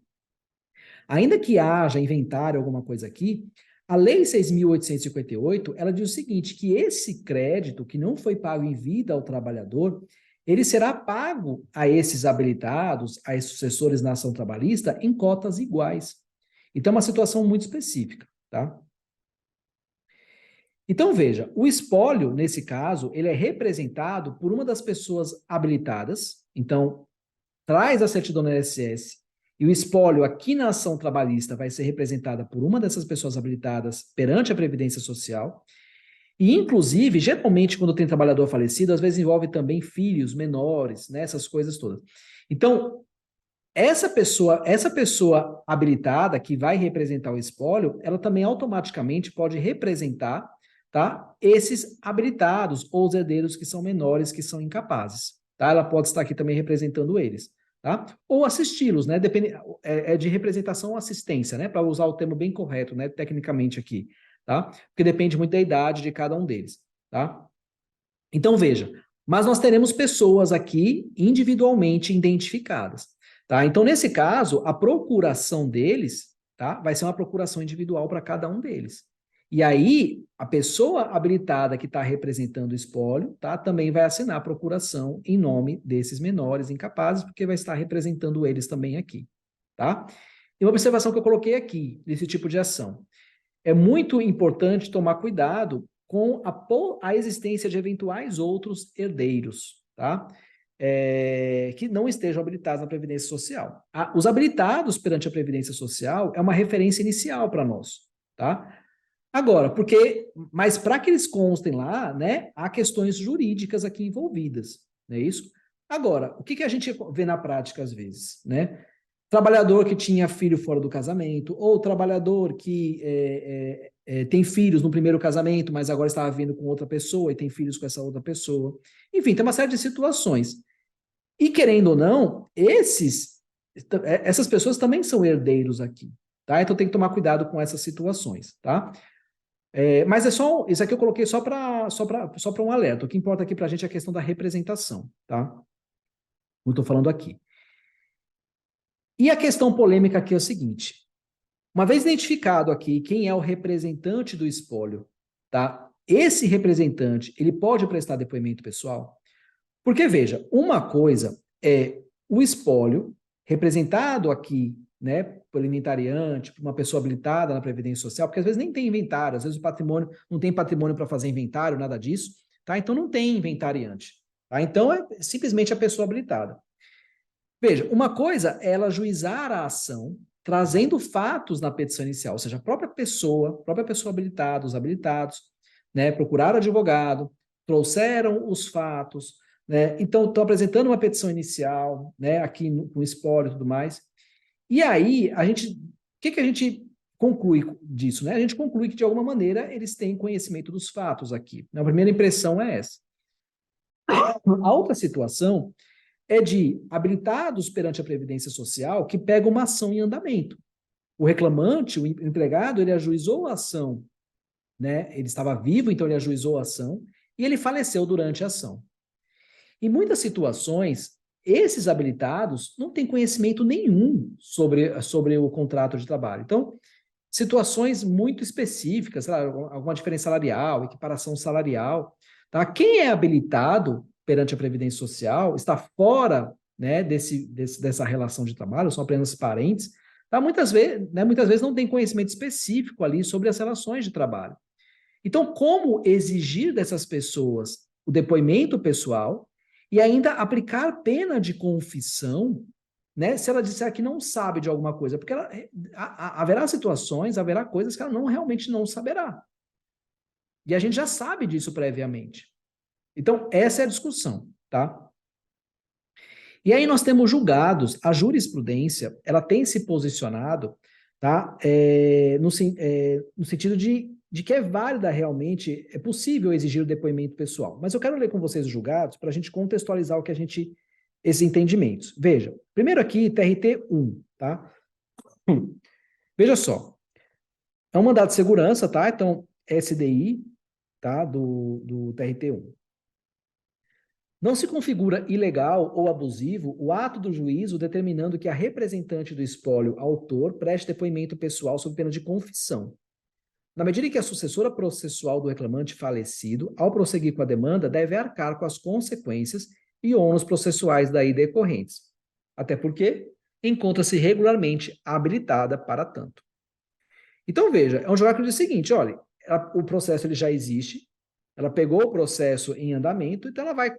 ainda que haja inventário alguma coisa aqui, a Lei 6.858, ela diz o seguinte, que esse crédito que não foi pago em vida ao trabalhador, ele será pago a esses habilitados, a esses sucessores na ação trabalhista, em cotas iguais. Então, é uma situação muito específica, tá? Então, veja, o espólio, nesse caso, ele é representado por uma das pessoas habilitadas, então, traz a certidão do INSS, e o espólio aqui na ação trabalhista vai ser representada por uma dessas pessoas habilitadas perante a Previdência Social. E, inclusive, geralmente, quando tem trabalhador falecido, às vezes envolve também filhos menores, né, essas coisas todas. Então, essa pessoa habilitada que vai representar o espólio, ela também automaticamente pode representar, tá, esses habilitados ou os herdeiros que são menores, que são incapazes. Tá? Ela pode estar aqui também representando eles. Tá? Ou assisti-los, né? Depende, é de representação ou assistência, né? Para usar o termo bem correto, né? Tecnicamente aqui, tá? Porque depende muito da idade de cada um deles, tá? Então, veja, mas nós teremos pessoas aqui individualmente identificadas, tá? Então, nesse caso, a procuração deles, tá? Vai ser uma procuração individual para cada um deles. E aí, a pessoa habilitada que está representando o espólio, tá? Também vai assinar a procuração em nome desses menores incapazes, porque vai estar representando eles também aqui, tá? E uma observação que eu coloquei aqui, desse tipo de ação. É muito importante tomar cuidado com a existência de eventuais outros herdeiros, tá? Que não estejam habilitados na Previdência Social. Os habilitados perante a Previdência Social é uma referência inicial para nós, tá? Agora, mas para que eles constem lá, né, há questões jurídicas aqui envolvidas, não é isso? Agora, o que a gente vê na prática às vezes, né? Trabalhador que tinha filho fora do casamento, ou trabalhador que tem filhos no primeiro casamento, mas agora estava vivendo com outra pessoa e tem filhos com essa outra pessoa. Enfim, tem uma série de situações. E querendo ou não, essas pessoas também são herdeiros aqui, tá? Então tem que tomar cuidado com essas situações, tá? Mas isso aqui eu coloquei só para um alerta. O que importa aqui para a gente é a questão da representação, tá? Como eu estou falando aqui. E a questão polêmica aqui é o seguinte: uma vez identificado aqui quem é o representante do espólio, tá? Esse representante, ele pode prestar depoimento pessoal? Porque, veja, uma coisa é o espólio representado aqui, né, por inventariante, por uma pessoa habilitada na Previdência Social, porque às vezes nem tem inventário, às vezes o patrimônio não tem patrimônio para fazer inventário, nada disso, tá? Então não tem inventariante, tá? Então é simplesmente a pessoa habilitada. Veja, uma coisa é ela ajuizar a ação trazendo fatos na petição inicial, ou seja, a própria pessoa habilitada, os habilitados, né, procuraram advogado, trouxeram os fatos, né, então estão apresentando uma petição inicial, né, aqui com espólio e tudo mais. E aí, o que a gente conclui disso, né? A gente conclui que, de alguma maneira, eles têm conhecimento dos fatos aqui. A primeira impressão é essa. A outra situação é de habilitados perante a Previdência Social que pegam uma ação em andamento. O reclamante, o empregado, ele ajuizou a ação, né? Ele estava vivo, então ele ajuizou a ação, e ele faleceu durante a ação. Em muitas situações, esses habilitados não têm conhecimento nenhum sobre o contrato de trabalho. Então, situações muito específicas, sei lá, alguma diferença salarial, equiparação salarial, tá? Quem é habilitado perante a Previdência Social está fora, né, dessa relação de trabalho, são apenas parentes, tá? Muitas vezes não tem conhecimento específico ali sobre as relações de trabalho. Então, como exigir dessas pessoas o depoimento pessoal e ainda aplicar pena de confissão, né, se ela disser que não sabe de alguma coisa? Porque haverá situações, haverá coisas que ela realmente não saberá. E a gente já sabe disso previamente. Então, essa é a discussão, tá? E aí nós temos julgados, a jurisprudência, ela tem se posicionado, tá? No sentido de que é válida realmente, é possível exigir o depoimento pessoal. Mas eu quero ler com vocês os julgados para a gente contextualizar o que esses entendimentos. Veja, primeiro aqui, TRT 1, tá? Veja só, é um mandado de segurança, tá? Então, SDI, tá? Do TRT 1. Não se configura ilegal ou abusivo o ato do juízo determinando que a representante do espólio autor preste depoimento pessoal sob pena de confissão. Na medida em que a sucessora processual do reclamante falecido, ao prosseguir com a demanda, deve arcar com as consequências e ônus processuais daí decorrentes. Até porque encontra-se regularmente habilitada para tanto. Então, veja, é um julgado que diz o seguinte, olha, o processo ele já existe, ela pegou o processo em andamento, então ela vai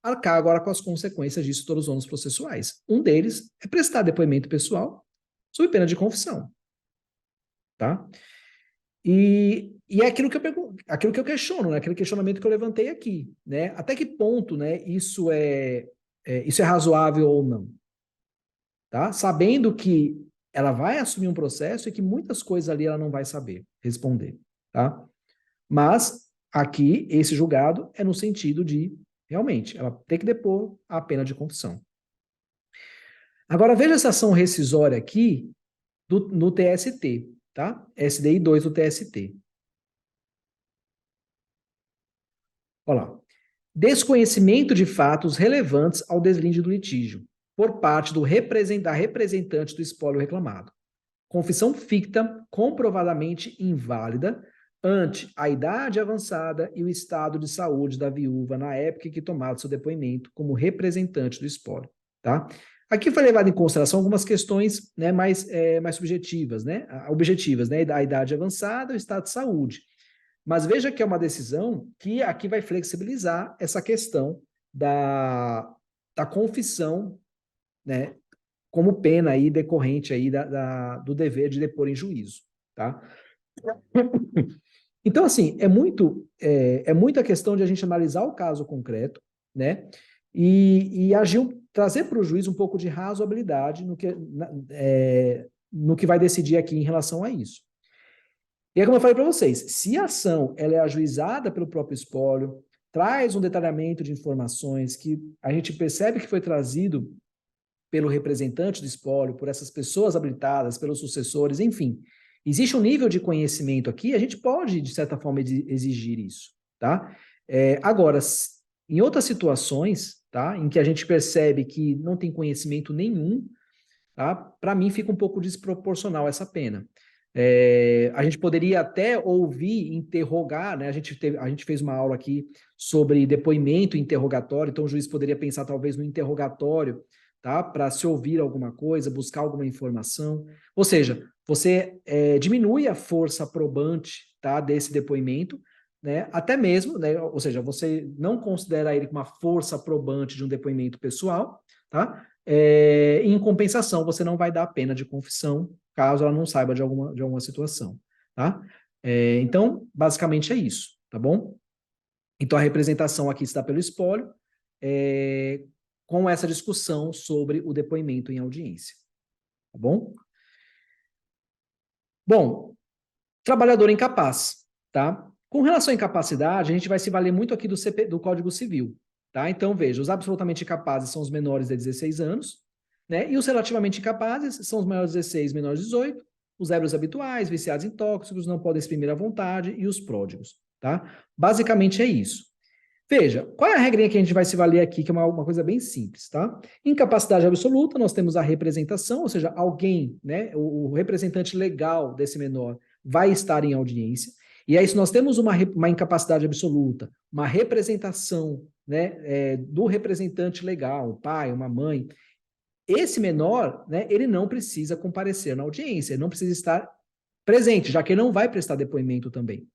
arcar agora com as consequências disso, todos os ônus processuais. Um deles é prestar depoimento pessoal sob pena de confissão. Tá? E é aquilo que eu questiono, né? Aquele questionamento que eu levantei aqui. Né? Até que ponto, né, isso é razoável ou não? Tá? Sabendo que ela vai assumir um processo e que muitas coisas ali ela não vai saber responder. Tá? Mas aqui, esse julgado é no sentido de, realmente, ela tem que depor a pena de confissão. Agora, veja essa ação rescisória aqui no TST, tá? SDI 2 do TST. Olha lá. Desconhecimento de fatos relevantes ao deslinde do litígio, por parte da representante do espólio reclamado. Confissão ficta comprovadamente inválida ante a idade avançada e o estado de saúde da viúva na época em que tomado seu depoimento como representante do espólio, tá? Aqui foi levado em consideração algumas questões, né, mais subjetivas, né, objetivas, né, a idade avançada e o estado de saúde. Mas veja que é uma decisão que aqui vai flexibilizar essa questão da confissão, né, como pena aí decorrente aí do dever de depor em juízo, tá? Então, assim, é muita questão de a gente analisar o caso concreto, né, e trazer para o juiz um pouco de razoabilidade no que vai decidir aqui em relação a isso. E é como eu falei para vocês, se a ação ela é ajuizada pelo próprio espólio, traz um detalhamento de informações que a gente percebe que foi trazido pelo representante do espólio, por essas pessoas habilitadas, pelos sucessores, enfim. Existe um nível de conhecimento aqui, a gente pode, de certa forma, exigir isso, tá? Agora, em outras situações, tá, em que a gente percebe que não tem conhecimento nenhum, tá, para mim fica um pouco desproporcional essa pena. A gente poderia até ouvir, interrogar, né? A gente fez uma aula aqui sobre depoimento interrogatório, então o juiz poderia pensar talvez no interrogatório, tá? Para se ouvir alguma coisa, buscar alguma informação. Ou seja, você diminui a força probante, tá, desse depoimento, né? Até mesmo, né? Ou seja, você não considera ele uma força probante de um depoimento pessoal, tá? Em compensação, você não vai dar a pena de confissão, caso ela não saiba de alguma situação, tá? Então, basicamente é isso, tá bom? Então, a representação aqui está pelo espólio, com essa discussão sobre o depoimento em audiência, tá bom? Bom, trabalhador incapaz, tá? Com relação à incapacidade, a gente vai se valer muito aqui do Código Civil, tá? Então, veja, os absolutamente incapazes são os menores de 16 anos, né? E os relativamente incapazes são os maiores de 16, menores de 18, os ébrios habituais, viciados em tóxicos, não podem exprimir à vontade e os pródigos, tá? Basicamente é isso. Veja, qual é a regrinha que a gente vai se valer aqui, que é uma coisa bem simples, tá? Incapacidade absoluta, nós temos a representação, ou seja, alguém, né, o representante legal desse menor vai estar em audiência, e aí se nós temos uma incapacidade absoluta, uma representação, né, do representante legal, um pai, uma mãe, esse menor, né, ele não precisa comparecer na audiência, ele não precisa estar presente, já que ele não vai prestar depoimento também.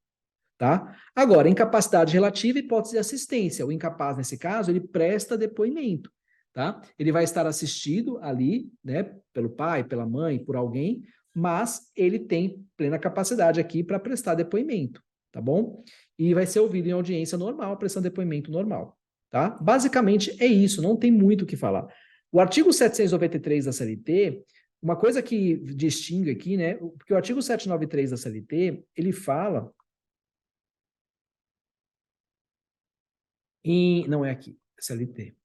tá? Agora, incapacidade relativa, hipótese de assistência. O incapaz, nesse caso, ele presta depoimento, tá? Ele vai estar assistido ali, né, pelo pai, pela mãe, por alguém, mas ele tem plena capacidade aqui para prestar depoimento, tá bom? E vai ser ouvido em audiência normal, prestando depoimento normal, tá? Basicamente é isso, não tem muito o que falar. O artigo 793 da CLT, uma coisa que distingue aqui, né, porque o artigo 793 da CLT, ele fala não é aqui, CLT.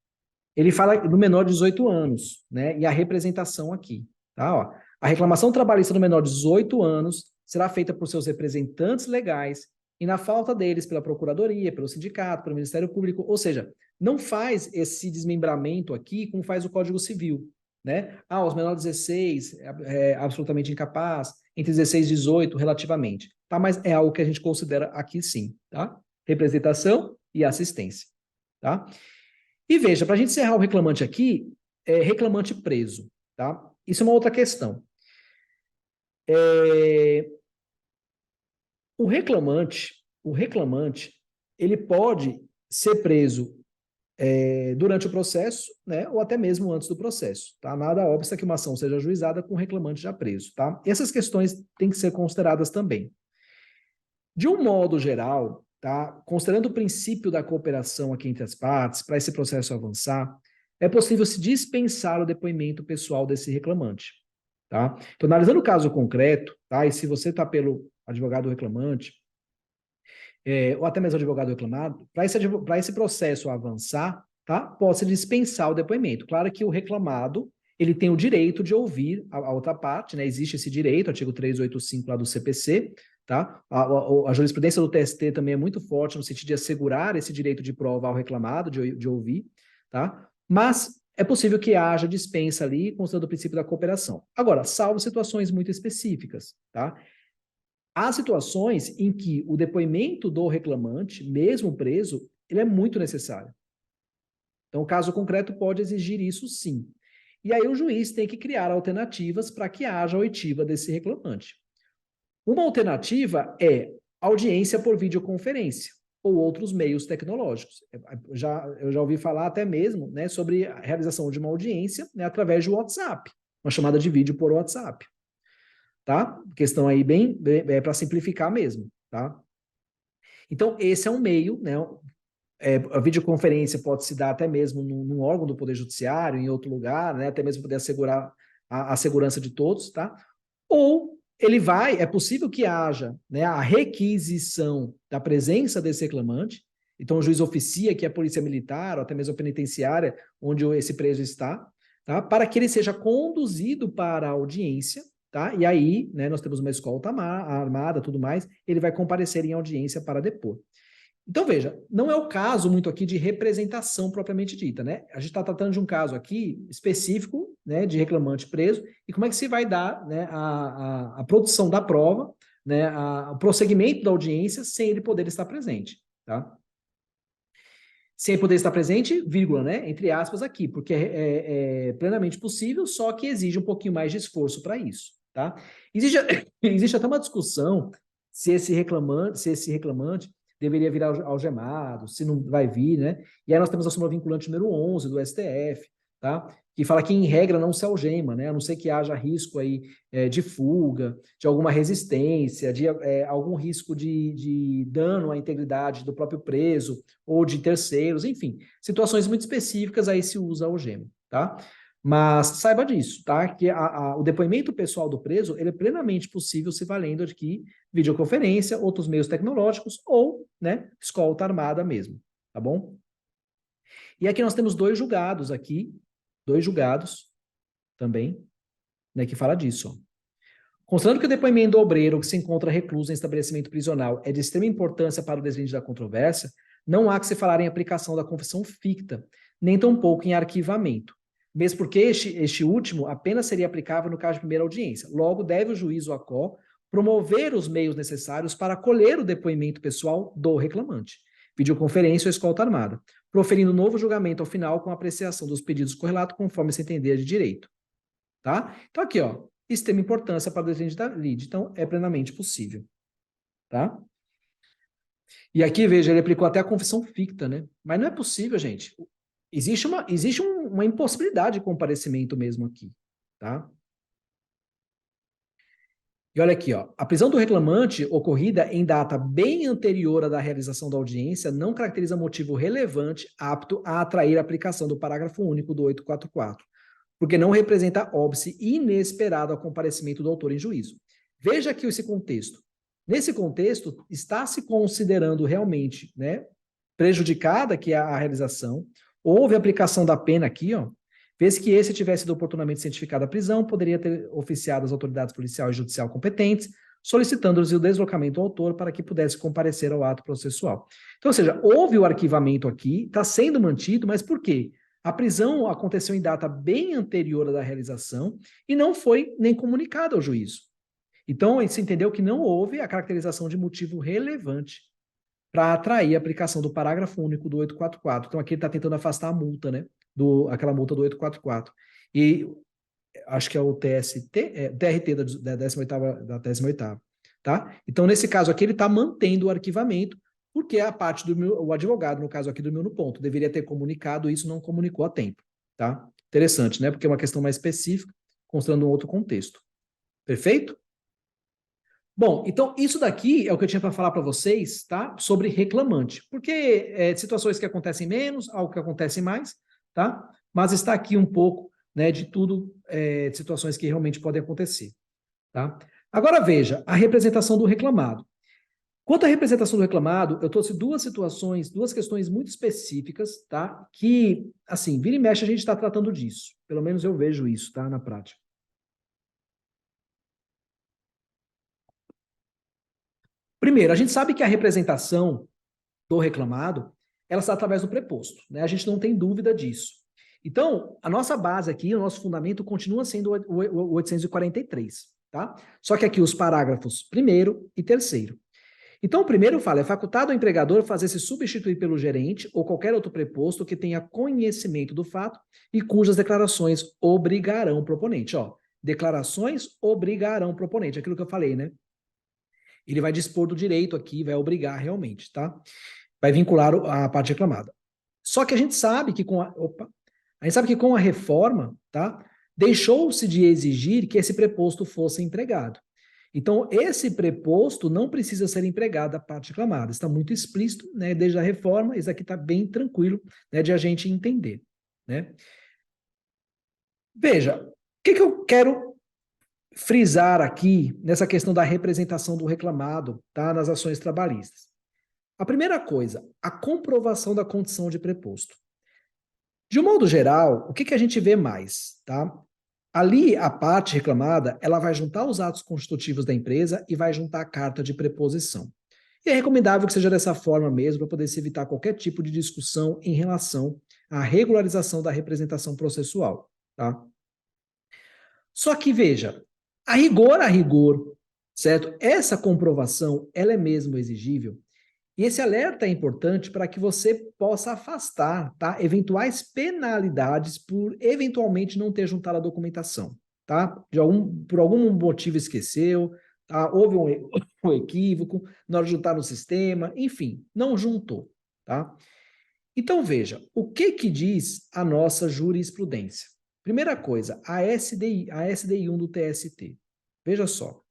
Ele fala do menor de 18 anos, né? E a representação aqui, tá? Ó, a reclamação trabalhista do menor de 18 anos será feita por seus representantes legais e, na falta deles, pela Procuradoria, pelo sindicato, pelo Ministério Público, ou seja, não faz esse desmembramento aqui como faz o Código Civil, né? Ah, os menores de 16 é absolutamente incapaz, entre 16 e 18 relativamente, tá? Mas é algo que a gente considera aqui sim, tá? Representação e assistência, tá? E veja, para a gente encerrar o reclamante aqui, reclamante preso, tá? Isso é uma outra questão. O reclamante, ele pode ser preso durante o processo, né, ou até mesmo antes do processo, tá? Nada obsta que uma ação seja ajuizada com o reclamante já preso, tá? Essas questões têm que ser consideradas também. De um modo geral, tá? Considerando o princípio da cooperação aqui entre as partes, para esse processo avançar, é possível se dispensar o depoimento pessoal desse reclamante, tá? Então, analisando o caso concreto, tá? E se você está pelo advogado reclamante, ou até mesmo advogado reclamado, para esse processo avançar, tá? Pode-se dispensar o depoimento. Claro que o reclamado, ele tem o direito de ouvir a outra parte, né? Existe esse direito, artigo 385 lá do CPC, tá? A jurisprudência do TST também é muito forte no sentido de assegurar esse direito de prova ao reclamado, de ouvir, tá? Mas é possível que haja dispensa ali, considerando o princípio da cooperação. Agora, salvo situações muito específicas, tá? Há situações em que o depoimento do reclamante, mesmo preso, ele é muito necessário. Então, o caso concreto pode exigir isso sim. E aí o juiz tem que criar alternativas para que haja a oitiva desse reclamante. Uma alternativa é audiência por videoconferência ou outros meios tecnológicos. Eu já ouvi falar até mesmo, né, sobre a realização de uma audiência, né, através do WhatsApp, uma chamada de vídeo por WhatsApp, tá? Questão aí bem para simplificar mesmo, tá? Então, esse é um meio, né? A videoconferência pode se dar até mesmo num órgão do Poder Judiciário, em outro lugar, né? Até mesmo poder assegurar a segurança de todos, tá? Ou é possível que haja, né, a requisição da presença desse reclamante, então o juiz oficia que é a polícia militar, ou até mesmo a penitenciária, onde esse preso está, tá? Para que ele seja conduzido para a audiência, tá? E aí, né, nós temos uma escolta armada, tudo mais, ele vai comparecer em audiência para depor. Então, veja, não é o caso muito aqui de representação propriamente dita, né? A gente está tratando de um caso aqui específico, né, de reclamante preso, e como é que se vai dar, né, a produção da prova, né, o prosseguimento da audiência sem ele poder estar presente, tá? Sem poder estar presente, vírgula, né, entre aspas aqui, porque é plenamente possível, só que exige um pouquinho mais de esforço para isso, tá? Existe, existe até uma discussão se esse reclamante deveria vir algemado, se não vai vir, né? E aí nós temos a súmula vinculante número 11 do STF, tá? Que fala que, em regra, não se algema, né? A não ser que haja risco aí de fuga, de alguma resistência, de algum risco de dano à integridade do próprio preso ou de terceiros, enfim, situações muito específicas aí se usa a algema, tá? Mas saiba disso, tá? Que o depoimento pessoal do preso, ele é plenamente possível se valendo de videoconferência, outros meios tecnológicos ou, né, escolta armada mesmo, tá bom? E aqui nós temos dois julgados também, né, que fala disso, ó. Considerando que o depoimento do obreiro que se encontra recluso em estabelecimento prisional é de extrema importância para o deslinde da controvérsia, não há que se falar em aplicação da confissão ficta, nem tampouco em arquivamento, mesmo porque este último apenas seria aplicável no caso de primeira audiência. Logo, deve o juiz ou a CO promover os meios necessários para acolher o depoimento pessoal do reclamante, videoconferência ou escolta armada, proferindo novo julgamento ao final com apreciação dos pedidos correlatos conforme se entender de direito. Tá? Então, aqui, ó, extrema importância para o deslinde da lide. Então, é plenamente possível. Tá? E aqui, veja, ele aplicou até a confissão ficta, né? Mas não é possível, gente. Existe uma impossibilidade de comparecimento mesmo aqui, tá? E olha aqui, ó, a prisão do reclamante ocorrida em data bem anterior à da realização da audiência não caracteriza motivo relevante apto a atrair a aplicação do parágrafo único do 844, porque não representa óbice inesperado ao comparecimento do autor em juízo. Veja aqui esse contexto. Nesse contexto, está se considerando realmente, né, prejudicada que é a realização, houve aplicação da pena aqui, ó, vez que esse tivesse sido oportunamente cientificado a prisão, poderia ter oficiado as autoridades policial e judicial competentes, solicitando-lhes o deslocamento do autor para que pudesse comparecer ao ato processual. Então, ou seja, houve o arquivamento aqui, está sendo mantido, mas por quê? A prisão aconteceu em data bem anterior à da realização e não foi nem comunicada ao juízo. Então, se entendeu que não houve a caracterização de motivo relevante para atrair a aplicação do parágrafo único do 844. Então, aqui ele está tentando afastar a multa, né? Aquela multa do 844. E acho que é o TRT da 18ª, tá? Então, nesse caso aqui, ele está mantendo o arquivamento, porque a parte o advogado, no caso aqui, dormiu no ponto. Deveria ter comunicado isso, não comunicou a tempo, tá? Interessante, né? Porque é uma questão mais específica, considerando um outro contexto. Perfeito? Bom, então isso daqui é o que eu tinha para falar para vocês, tá? Sobre reclamante. Porque situações que acontecem menos, algo que acontece mais, tá? Mas está aqui um pouco, né, de tudo, de situações que realmente podem acontecer, tá? Agora veja, a representação do reclamado. Quanto à representação do reclamado, eu trouxe duas situações, duas questões muito específicas, tá? Que, assim, vira e mexe a gente está tratando disso. Pelo menos eu vejo isso, tá? Na prática. Primeiro, a gente sabe que a representação do reclamado, ela está através do preposto, né? A gente não tem dúvida disso. Então, a nossa base aqui, o nosso fundamento continua sendo o 843, tá? Só que aqui os parágrafos primeiro e terceiro. Então, o primeiro fala, é facultado ao empregador fazer-se substituir pelo gerente ou qualquer outro preposto que tenha conhecimento do fato e cujas declarações obrigarão o proponente. Ó, declarações obrigarão o proponente, aquilo que eu falei, né? Ele vai dispor do direito aqui, vai obrigar realmente, tá? Vai vincular a parte reclamada. Só que a gente sabe que a gente sabe que com a reforma, tá? Deixou-se de exigir que esse preposto fosse empregado. Então, esse preposto não precisa ser empregado da parte reclamada. Está muito explícito, né? Desde a reforma, isso aqui está bem tranquilo, né, de a gente entender, né? Veja, o que eu quero frisar aqui nessa questão da representação do reclamado, tá, nas ações trabalhistas. A primeira coisa, a comprovação da condição de preposto. De um modo geral, o que a gente vê mais, tá? Ali, a parte reclamada, ela vai juntar os atos constitutivos da empresa e vai juntar a carta de preposição. E é recomendável que seja dessa forma mesmo, para poder se evitar qualquer tipo de discussão em relação à regularização da representação processual, tá? Só que, veja, a rigor, certo? Essa comprovação, ela é mesmo exigível. E esse alerta é importante para que você possa afastar, tá, eventuais penalidades por eventualmente não ter juntado a documentação, tá? Por algum motivo esqueceu, tá? Houve um equívoco na hora de juntar no sistema, enfim, não juntou, tá? Então veja, o que diz a nossa jurisprudência? Primeira coisa, a SDI 1 do TST. Veja só.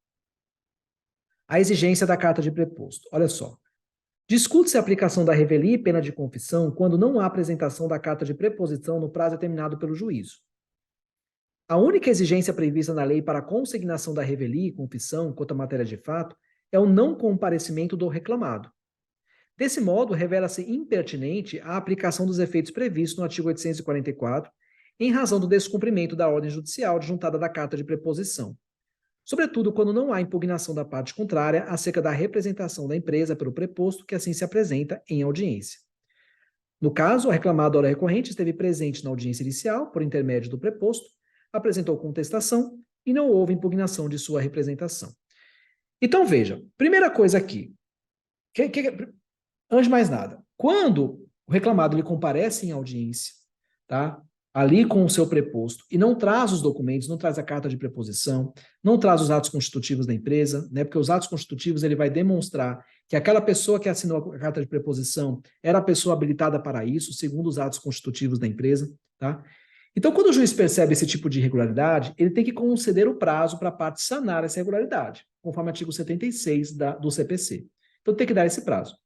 A exigência da carta de preposto. Olha só. Discute-se a aplicação da revelia e pena de confissão quando não há apresentação da carta de preposição no prazo determinado pelo juízo. A única exigência prevista na lei para a consignação da revelia e confissão quanto à matéria de fato é o não comparecimento do reclamado. Desse modo, revela-se impertinente a aplicação dos efeitos previstos no artigo 844, em razão do descumprimento da ordem judicial adjuntada da carta de preposição, sobretudo quando não há impugnação da parte contrária acerca da representação da empresa pelo preposto que assim se apresenta em audiência. No caso, o reclamado ora recorrente esteve presente na audiência inicial, por intermédio do preposto, apresentou contestação e não houve impugnação de sua representação. Então, veja, primeira coisa aqui, antes de mais nada, quando o reclamado ele comparece em audiência, tá? ali com o seu preposto e não traz os documentos, não traz a carta de preposição, não traz os atos constitutivos da empresa, né? Porque os atos constitutivos ele vai demonstrar que aquela pessoa que assinou a carta de preposição era a pessoa habilitada para isso, segundo os atos constitutivos da empresa, tá? Então, quando o juiz percebe esse tipo de irregularidade, ele tem que conceder o prazo para a parte sanar essa irregularidade, conforme o artigo 76 do CPC. Então, tem que dar esse prazo.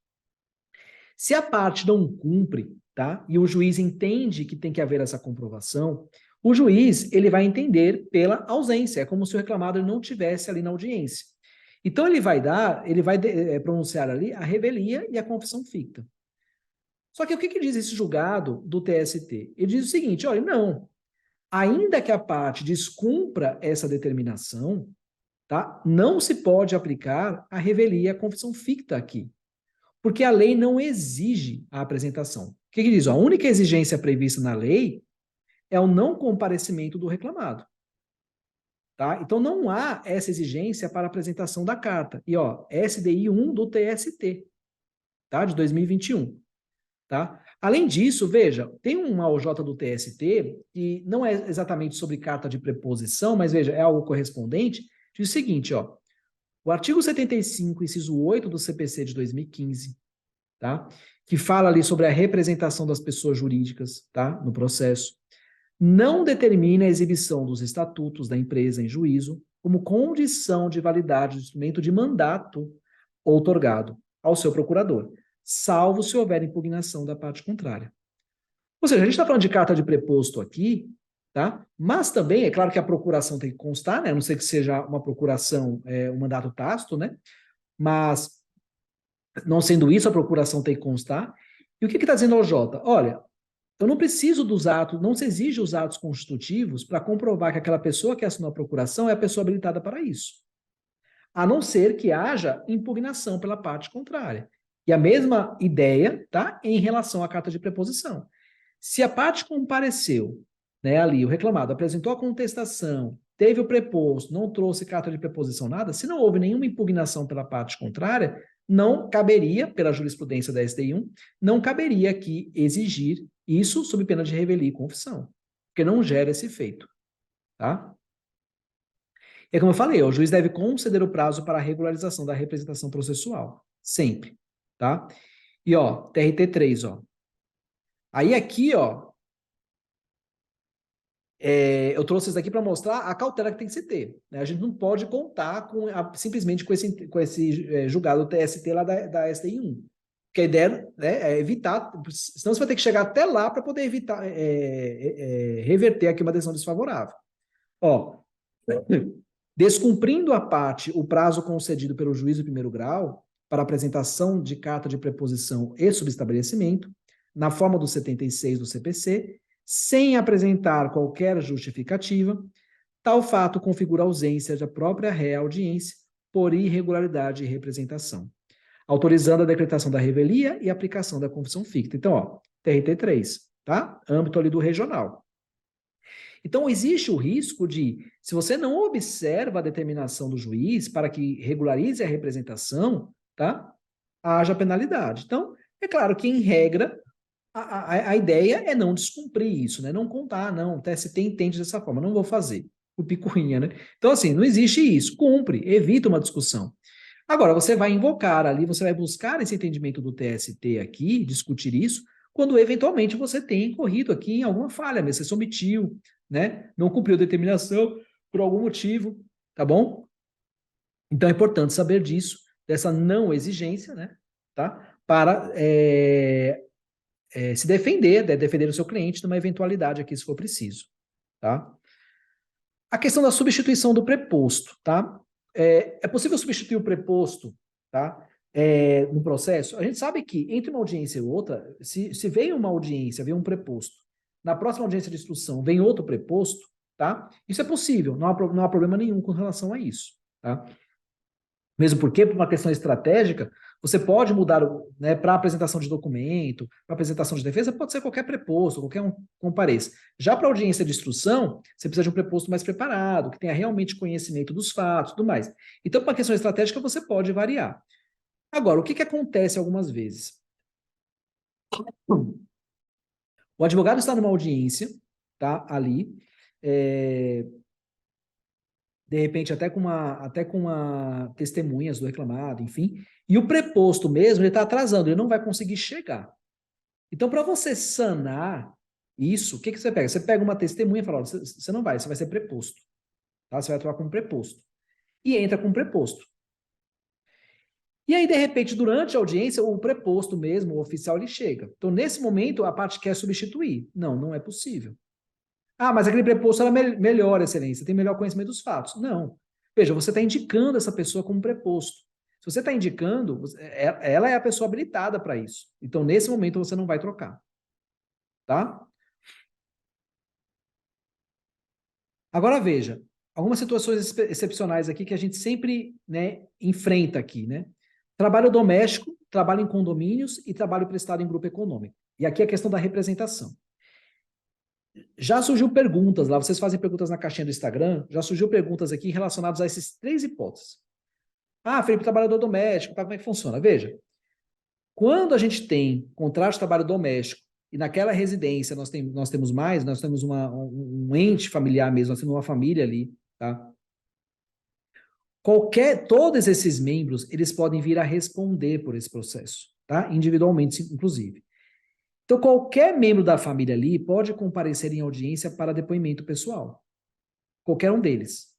Se a parte não cumpre, tá? E o juiz entende que tem que haver essa comprovação, o juiz ele vai entender pela ausência, é como se o reclamado não tivesse ali na audiência. Então ele vai pronunciar ali a revelia e a confissão ficta. Só que o que diz esse julgado do TST? Ele diz o seguinte, olha, não, ainda que a parte descumpra essa determinação, tá? Não se pode aplicar a revelia e a confissão ficta aqui, porque a lei não exige a apresentação. O que diz? A única exigência prevista na lei é o não comparecimento do reclamado. Tá? Então, não há essa exigência para a apresentação da carta. E, ó, SDI 1 do TST, tá? De 2021. Tá? Além disso, veja, tem uma OJ do TST que não é exatamente sobre carta de preposição, mas veja, é algo correspondente, diz o seguinte, ó, o artigo 75, inciso 8 do CPC de 2015, tá? Que fala ali sobre a representação das pessoas jurídicas, tá? No processo, não determina a exibição dos estatutos da empresa em juízo como condição de validade do instrumento de mandato outorgado ao seu procurador, salvo se houver impugnação da parte contrária. Ou seja, a gente está falando de carta de preposto aqui, tá? Mas também, é claro que a procuração tem que constar, né? A não ser que seja uma procuração, um mandato tácito, né? Mas, não sendo isso, a procuração tem que constar. E o que está dizendo a OJ? Olha, eu não preciso dos atos, não se exige os atos constitutivos para comprovar que aquela pessoa que assinou a procuração é a pessoa habilitada para isso. A não ser que haja impugnação pela parte contrária. E a mesma ideia, tá? Em relação à carta de preposição. Se a parte compareceu, né, ali, o reclamado apresentou a contestação, teve o preposto, não trouxe carta de preposição, nada, se não houve nenhuma impugnação pela parte contrária, não caberia, pela jurisprudência da STI1, não caberia aqui exigir isso sob pena de revelia e confissão, porque não gera esse efeito, tá? É como eu falei, o juiz deve conceder o prazo para a regularização da representação processual, sempre, tá? E, ó, TRT3, ó. Aí aqui, ó, eu trouxe isso aqui para mostrar a cautela que tem que se ter, né? A gente não pode contar simplesmente com esse julgado do TST lá da STI1. Porque a ideia, né, é evitar, senão você vai ter que chegar até lá para poder evitar, reverter aqui uma decisão desfavorável. Ó, descumprindo a parte o prazo concedido pelo juiz do primeiro grau para apresentação de carta de preposição e subestabelecimento, na forma do 76 do CPC, sem apresentar qualquer justificativa, tal fato configura ausência da própria réa audiência por irregularidade de representação, autorizando a decretação da revelia e aplicação da confissão ficta. Então, ó, TRT3, tá? Âmbito ali do regional. Então, existe o risco de, se você não observa a determinação do juiz para que regularize a representação, tá? Haja penalidade. Então, é claro que, em regra, a ideia é não descumprir isso, né? Não contar, não, o TST entende dessa forma, não vou fazer. O picuinha, né? Então, assim, não existe isso. Cumpre, evita uma discussão. Agora, você vai invocar ali, você vai buscar esse entendimento do TST aqui, discutir isso, quando eventualmente você tem incorrido aqui em alguma falha, mas você se omitiu, né? Não cumpriu a determinação por algum motivo, tá bom? Então é importante saber disso, dessa não exigência, né? Tá? Para se defender, defender o seu cliente numa eventualidade aqui, se for preciso, tá? A questão da substituição do preposto, tá? É possível substituir o preposto, tá? No processo? A gente sabe que entre uma audiência e outra, se vem uma audiência, vem um preposto, na próxima audiência de instrução vem outro preposto, tá? Isso é possível, não há problema nenhum com relação a isso, tá? Mesmo porque, por uma questão estratégica, você pode mudar, né, para apresentação de documento, para apresentação de defesa, pode ser qualquer preposto, qualquer um compareça. Já para audiência de instrução, você precisa de um preposto mais preparado, que tenha realmente conhecimento dos fatos, tudo mais. Então, para uma questão estratégica, você pode variar. Agora, o que acontece algumas vezes? O advogado está numa audiência, tá? Ali. De repente, até com uma testemunhas do reclamado, enfim. E o preposto mesmo, ele está atrasando, ele não vai conseguir chegar. Então, para você sanar isso, o que você pega? Você pega uma testemunha e fala, você não vai, você vai ser preposto. Tá? Você vai atuar como preposto. E entra com preposto. E aí, de repente, durante a audiência, o preposto mesmo, o oficial, ele chega. Então, nesse momento, a parte quer substituir. Não, não é possível. Ah, mas aquele preposto era melhor, excelência, tem melhor conhecimento dos fatos. Não. Veja, você está indicando essa pessoa como preposto. Se você está indicando, ela é a pessoa habilitada para isso. Então, nesse momento, você não vai trocar. Tá? Agora, veja, algumas situações excepcionais aqui que a gente sempre, né, enfrenta aqui, né? Trabalho doméstico, trabalho em condomínios e trabalho prestado em grupo econômico. E aqui a questão da representação. Já surgiu perguntas lá, vocês fazem perguntas na caixinha do Instagram, já surgiu perguntas aqui relacionadas a essas três hipóteses. Ah, Felipe, trabalhador doméstico, tá, como é que funciona? Veja, quando a gente tem contrato de trabalho doméstico e naquela residência nós temos mais, nós temos um ente familiar mesmo, nós temos uma família ali, tá? Todos esses membros, eles podem vir a responder por esse processo, tá? Individualmente, inclusive. Então, qualquer membro da família ali pode comparecer em audiência para depoimento pessoal. Qualquer um deles.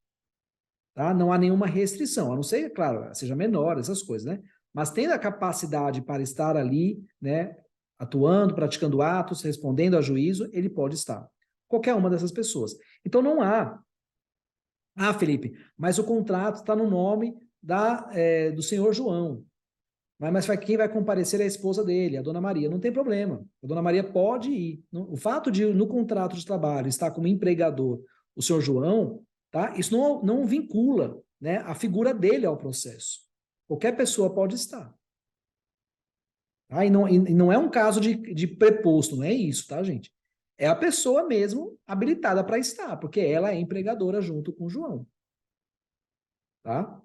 Tá? Não há nenhuma restrição, a não ser, claro, seja menor, essas coisas, né? Mas tendo a capacidade para estar ali, né, atuando, praticando atos, respondendo a juízo, ele pode estar. Qualquer uma dessas pessoas. Então, não há. Ah, Felipe, mas o contrato está no nome do senhor João. Mas quem vai comparecer é a esposa dele, a dona Maria. Não tem problema. A dona Maria pode ir. O fato de, no contrato de trabalho, estar como empregador o senhor João, tá? Isso não vincula, né, a figura dele ao processo. Qualquer pessoa pode estar. Tá? E não é um caso de preposto, não é isso, tá, gente? É a pessoa mesmo habilitada para estar, porque ela é empregadora junto com o João. Tá?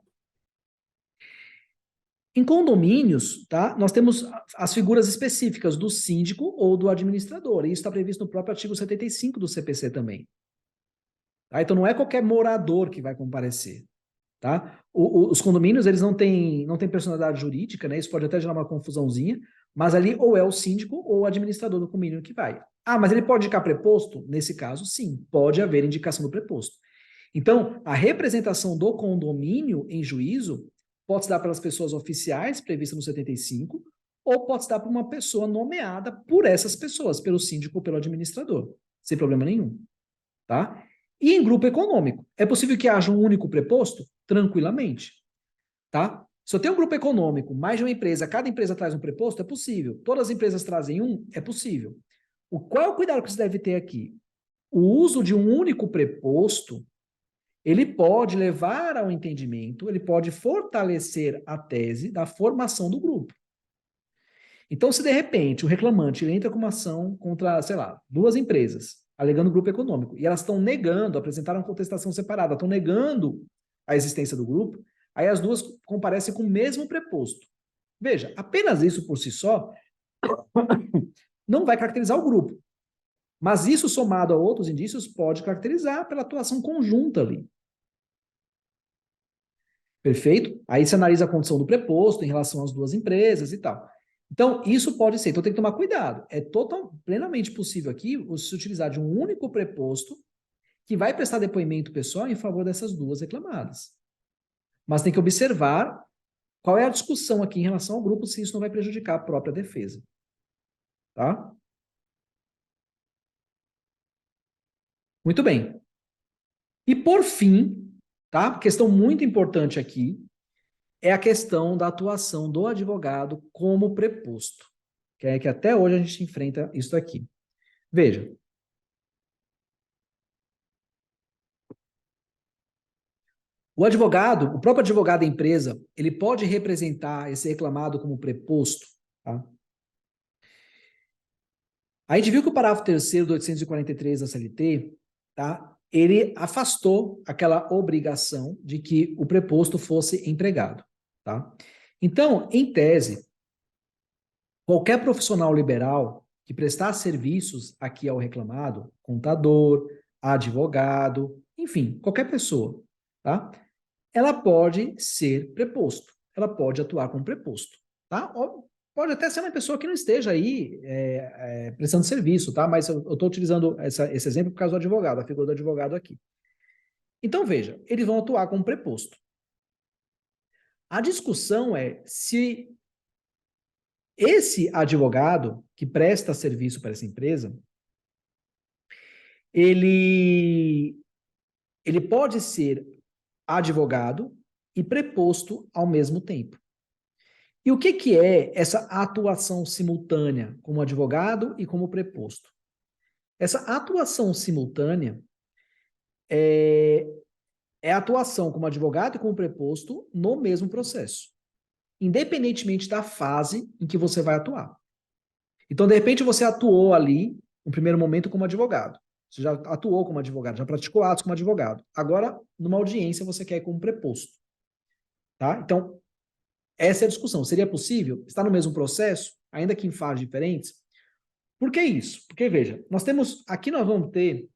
Em condomínios, tá, nós temos as figuras específicas do síndico ou do administrador, e isso está previsto no próprio artigo 75 do CPC também. Tá? Então, não é qualquer morador que vai comparecer. Tá? Os condomínios, eles não têm personalidade jurídica, né? Isso pode até gerar uma confusãozinha, mas ali ou é o síndico ou o administrador do condomínio que vai. Ah, mas ele pode indicar preposto? Nesse caso, sim, pode haver indicação do preposto. Então, a representação do condomínio em juízo pode se dar pelas pessoas oficiais, previstas no 75, ou pode se dar por uma pessoa nomeada por essas pessoas, pelo síndico ou pelo administrador, sem problema nenhum. Tá? E em grupo econômico, é possível que haja um único preposto? Tranquilamente. Tá? Se eu tenho um grupo econômico, mais de uma empresa, cada empresa traz um preposto, é possível. Todas as empresas trazem um, é possível. Qual é o cuidado que você deve ter aqui? O uso de um único preposto, ele pode levar ao entendimento, ele pode fortalecer a tese da formação do grupo. Então, se de repente o reclamante entra com uma ação contra, sei lá, duas empresas, alegando grupo econômico, e elas estão negando, apresentaram contestação separada, estão negando a existência do grupo, aí as duas comparecem com o mesmo preposto. Veja, apenas isso por si só não vai caracterizar o grupo. Mas isso somado a outros indícios pode caracterizar pela atuação conjunta ali. Perfeito? Aí você analisa a condição do preposto em relação às duas empresas e tal. Então, isso pode ser. Então, tem que tomar cuidado. É plenamente possível aqui se utilizar de um único preposto que vai prestar depoimento pessoal em favor dessas duas reclamadas. Mas tem que observar qual é a discussão aqui em relação ao grupo, se isso não vai prejudicar a própria defesa. Tá? Muito bem. E por fim, tá? Questão muito importante aqui é a questão da atuação do advogado como preposto. Que é que até hoje a gente enfrenta isso aqui. Veja. O próprio advogado da empresa, ele pode representar esse reclamado como preposto, tá? A gente viu que o parágrafo 3º do 843 da CLT, tá? Ele afastou aquela obrigação de que o preposto fosse empregado, tá? Então, em tese, qualquer profissional liberal, que prestar serviços aqui ao reclamado, contador, advogado, enfim, qualquer pessoa, tá? Ela pode ser preposto, ela pode atuar como preposto, tá? Pode até ser uma pessoa que não esteja aí prestando serviço, tá? Mas eu estou utilizando esse exemplo por causa do advogado, a figura do advogado aqui. Então, veja, eles vão atuar como preposto. A discussão é se esse advogado que presta serviço para essa empresa, ele pode ser advogado e preposto ao mesmo tempo. E o que é essa atuação simultânea como advogado e como preposto? Essa atuação simultânea é a atuação como advogado e como preposto no mesmo processo, independentemente da fase em que você vai atuar. Então, de repente, você atuou ali, no primeiro momento, como advogado. Você já atuou como advogado, já praticou atos como advogado. Agora, numa audiência, você quer ir como preposto. Tá? Então, essa é a discussão. Seria possível estar no mesmo processo, ainda que em fases diferentes? Por que isso? Porque, veja, aqui nós vamos ter,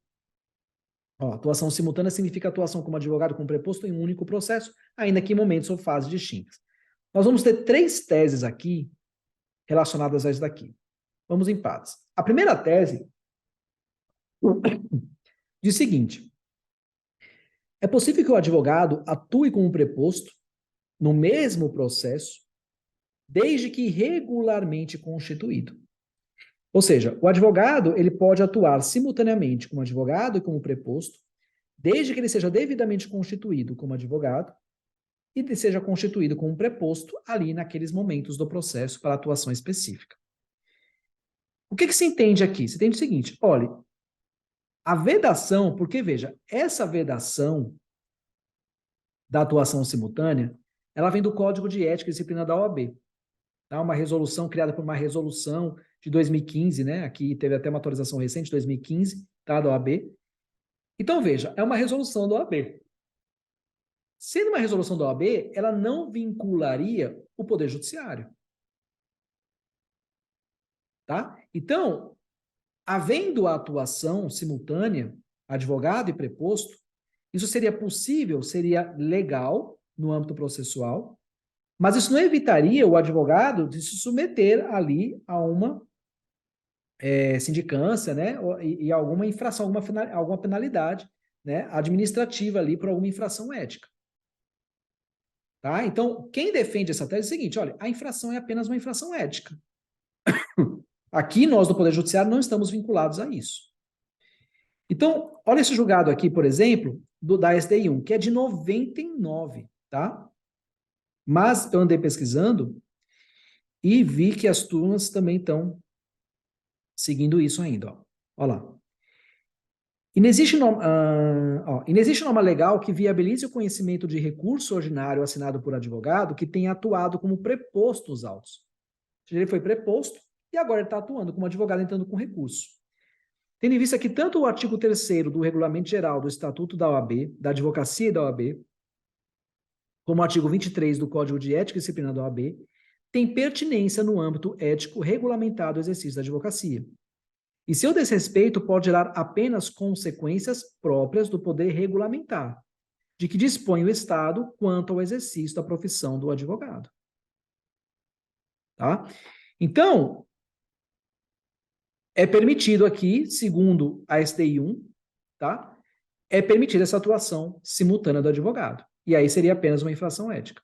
atuação simultânea significa atuação como advogado, como preposto em um único processo, ainda que em momentos ou fases distintas. Nós vamos ter 3 teses aqui relacionadas a isso daqui. Vamos em partes. A primeira tese diz o seguinte: é possível que o advogado atue como preposto no mesmo processo, desde que regularmente constituído. Ou seja, o advogado ele pode atuar simultaneamente como advogado e como preposto, desde que ele seja devidamente constituído como advogado e seja constituído como preposto ali naqueles momentos do processo para atuação específica. O que se entende aqui? Se entende o seguinte: olha, a vedação, porque veja, essa vedação da atuação simultânea, ela vem do Código de Ética e Disciplina da OAB. Tá? Uma resolução criada por uma resolução de 2015, né? Aqui teve até uma atualização recente, 2015, tá? Da OAB. Então, veja, é uma resolução da OAB. Sendo uma resolução da OAB, ela não vincularia o Poder Judiciário. Tá? Então, havendo a atuação simultânea, advogado e preposto, isso seria possível, seria legal no âmbito processual, mas isso não evitaria o advogado de se submeter ali a uma sindicância, né, e alguma infração, alguma penalidade, né, administrativa ali por alguma infração ética. Tá? Então, quem defende essa tese é o seguinte: olha, a infração é apenas uma infração ética. Aqui, nós do Poder Judiciário não estamos vinculados a isso. Então, olha esse julgado aqui, por exemplo, da SDI 1, que é de 99, tá? Mas eu andei pesquisando e vi que as turmas também estão seguindo isso ainda, ó. Olha lá. Inexiste norma legal que viabilize o conhecimento de recurso ordinário assinado por advogado que tenha atuado como preposto nos autos. Ou seja, ele foi preposto e agora ele está atuando como advogado, entrando com recurso. Tendo em vista que tanto o artigo 3º do Regulamento Geral do Estatuto da OAB, da Advocacia e da OAB, como o artigo 23 do Código de Ética e Disciplina da OAB, tem pertinência no âmbito ético regulamentado do exercício da advocacia. E seu desrespeito pode gerar apenas consequências próprias do poder regulamentar, de que dispõe o Estado quanto ao exercício da profissão do advogado. Tá? Então, é permitido aqui, segundo a STI 1, tá? É permitida essa atuação simultânea do advogado. E aí seria apenas uma infração ética.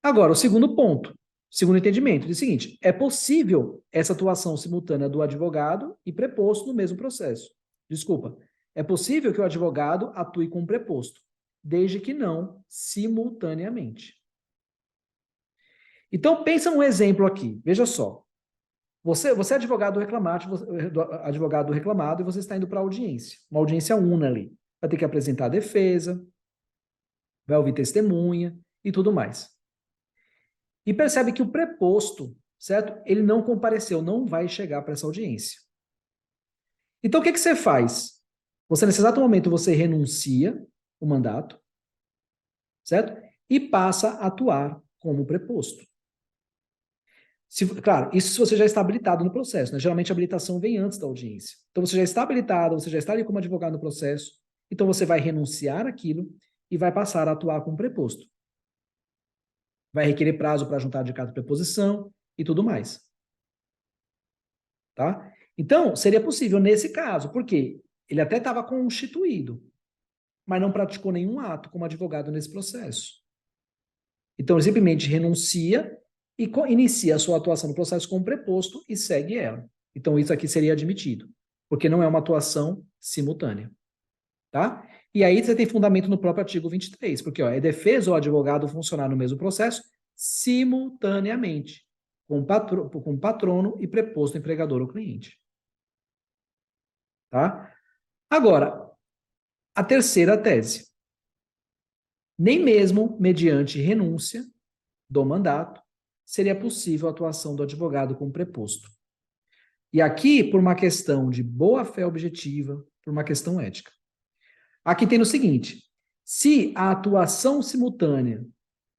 Agora, o segundo ponto, segundo entendimento, diz o seguinte: é possível essa atuação simultânea do advogado e preposto no mesmo processo. Desculpa, é possível que o advogado atue com preposto, desde que não simultaneamente. Então, pensa num exemplo aqui, veja só. Você é advogado do reclamado e você está indo para a audiência, uma audiência una ali. Vai ter que apresentar a defesa, vai ouvir testemunha e tudo mais. E percebe que o preposto, certo? Ele não compareceu, não vai chegar para essa audiência. Então, o que você faz? Você, nesse exato momento, você renuncia o mandato, certo? E passa a atuar como preposto. Claro, isso se você já está habilitado no processo, né? Geralmente a habilitação vem antes da audiência. Então você já está habilitado, você já está ali como advogado no processo, então você vai renunciar àquilo e vai passar a atuar como preposto. Vai requerer prazo para juntar de cada preposição e tudo mais. Tá? Então, seria possível nesse caso, porque ele até estava constituído, mas não praticou nenhum ato como advogado nesse processo. Então, ele simplesmente renuncia e inicia a sua atuação no processo como preposto e segue ela. Então, isso aqui seria admitido, porque não é uma atuação simultânea. Tá? E aí você tem fundamento no próprio artigo 23, porque ó, é defesa ou advogado funcionar no mesmo processo simultaneamente, com patrono e preposto empregador ou cliente. Tá? Agora, a terceira tese. Nem mesmo mediante renúncia do mandato seria possível a atuação do advogado como preposto. E aqui, por uma questão de boa-fé objetiva, por uma questão ética. Aqui tem o seguinte: se a atuação simultânea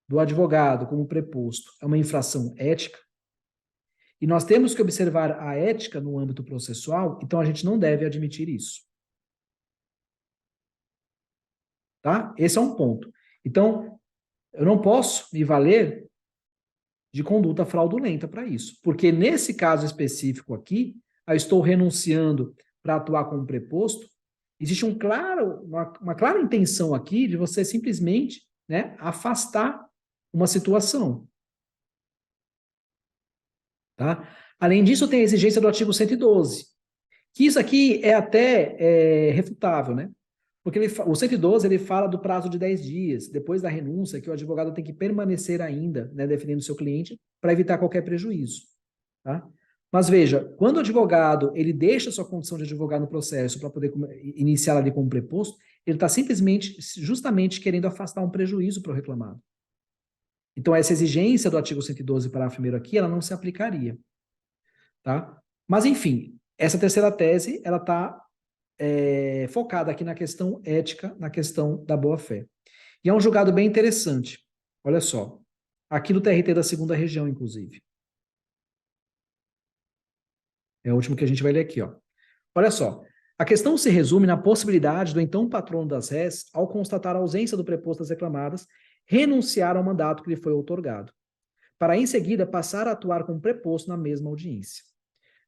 do advogado como preposto é uma infração ética, e nós temos que observar a ética no âmbito processual, então a gente não deve admitir isso. Tá? Esse é um ponto. Então, eu não posso me valer de conduta fraudulenta para isso, porque nesse caso específico aqui, eu estou renunciando para atuar como preposto, existe uma clara intenção aqui de você simplesmente, né, afastar uma situação. Tá? Além disso, tem a exigência do artigo 112, que isso aqui é até refutável, né? Porque o 112 ele fala do prazo de 10 dias, depois da renúncia, que o advogado tem que permanecer ainda, né, defendendo o seu cliente, para evitar qualquer prejuízo. Tá? Mas veja, quando o advogado ele deixa a sua condição de advogado no processo para poder iniciar ali como preposto, ele está simplesmente, justamente querendo afastar um prejuízo para o reclamado. Então, essa exigência do artigo 112, parágrafo 1º aqui, ela não se aplicaria. Tá? Mas, enfim, essa terceira tese, ela está focada aqui na questão ética, na questão da boa-fé. E é um julgado bem interessante. Olha só. Aqui no TRT da 2ª Região, inclusive. É o último que a gente vai ler aqui, ó. Olha só. A questão se resume na possibilidade do então patrono das réis, ao constatar a ausência do preposto das reclamadas, renunciar ao mandato que lhe foi outorgado, para em seguida passar a atuar como preposto na mesma audiência.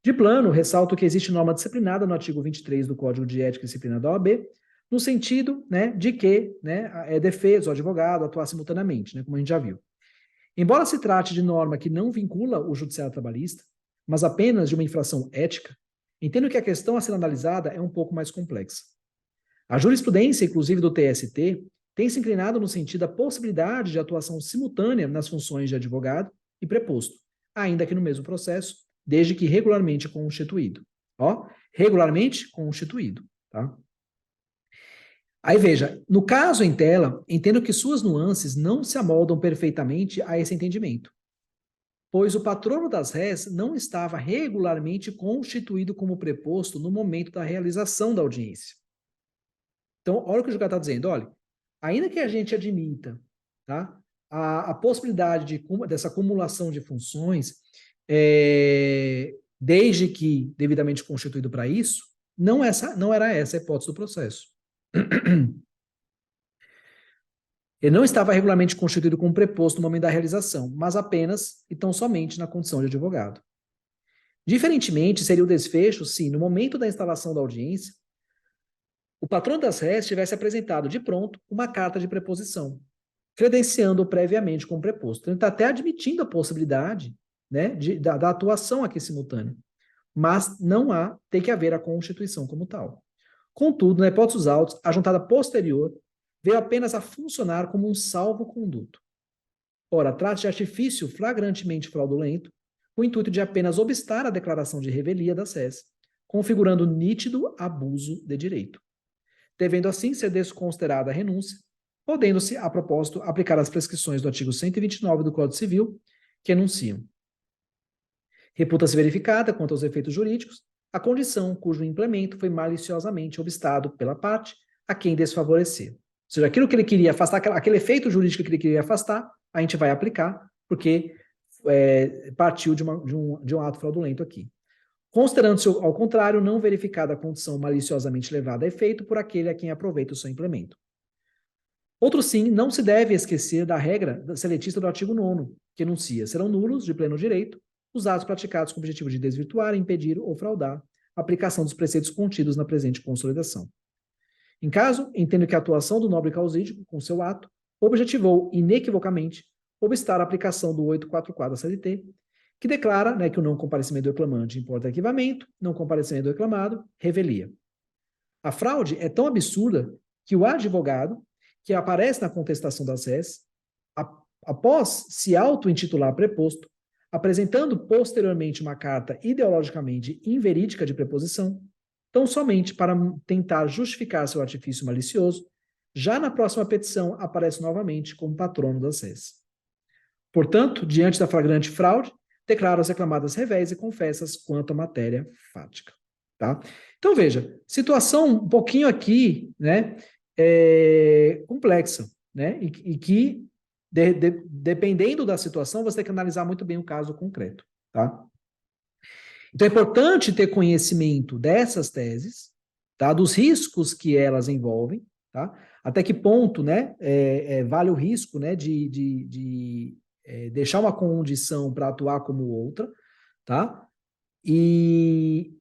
De plano, ressalto que existe norma disciplinada no artigo 23 do Código de Ética e Disciplina da OAB, no sentido, né, de que, né, é defesa o advogado atuar simultaneamente, né, como a gente já viu. Embora se trate de norma que não vincula o judiciário trabalhista, mas apenas de uma infração ética, entendo que a questão a ser analisada é um pouco mais complexa. A jurisprudência, inclusive do TST, tem se inclinado no sentido da possibilidade de atuação simultânea nas funções de advogado e preposto, ainda que no mesmo processo, desde que regularmente constituído. Ó, regularmente constituído, tá? Aí veja, no caso em tela, entendo que suas nuances não se amoldam perfeitamente a esse entendimento, pois o patrono das réis não estava regularmente constituído como preposto no momento da realização da audiência. Então, olha o que o julgado está dizendo, olha, ainda que a gente admita, tá, a possibilidade dessa acumulação de funções, desde que devidamente constituído para isso, não era essa a hipótese do processo. Ele não estava regularmente constituído como preposto no momento da realização, mas apenas e tão somente na condição de advogado. Diferentemente, seria o desfecho se, no momento da instalação da audiência, o patrono das réis tivesse apresentado de pronto uma carta de preposição, credenciando-o previamente como preposto. Então, ele está até admitindo a possibilidade, né, da atuação aqui simultânea. Mas tem que haver a constituição como tal. Contudo, na hipótese dos autos, a juntada posterior veio apenas a funcionar como um salvo-conduto. Ora, trata-se de artifício flagrantemente fraudulento, com o intuito de apenas obstar a declaração de revelia da SES, configurando nítido abuso de direito, devendo assim ser desconsiderada a renúncia, podendo-se, a propósito, aplicar as prescrições do artigo 129 do Código Civil, que enunciam: reputa-se verificada, quanto aos efeitos jurídicos, a condição cujo implemento foi maliciosamente obstado pela parte a quem desfavorecer. Ou seja, aquilo que ele queria afastar, aquele efeito jurídico que ele queria afastar, a gente vai aplicar, porque partiu de um ato fraudulento aqui. Considerando-se, ao contrário, não verificada a condição maliciosamente levada a efeito por aquele a quem aproveita o seu implemento. Outro sim, não se deve esquecer da regra seletista do artigo 9º, que enuncia: serão nulos, de pleno direito, os atos praticados com o objetivo de desvirtuar, impedir ou fraudar a aplicação dos preceitos contidos na presente consolidação. Em caso, entendo que a atuação do nobre causídico, com seu ato, objetivou inequivocamente obstar a aplicação do 844 da CLT, que declara, né, que o não comparecimento do reclamante importa arquivamento, não comparecimento do reclamado, revelia. A fraude é tão absurda que o advogado, que aparece na contestação da SES, após se auto-intitular preposto, apresentando posteriormente uma carta ideologicamente inverídica de preposição, tão somente para tentar justificar seu artifício malicioso, já na próxima petição aparece novamente como patrono da SES. Portanto, diante da flagrante fraude, declaro as reclamadas revés e confessas quanto à matéria fática. Tá? Então, veja, situação um pouquinho aqui, né, complexa, né, e que, dependendo da situação, você tem que analisar muito bem o caso concreto. Tá? Então, é importante ter conhecimento dessas teses, tá, dos riscos que elas envolvem, tá? Até que ponto, né, vale o risco, né, de deixar uma condição para atuar como outra, tá? E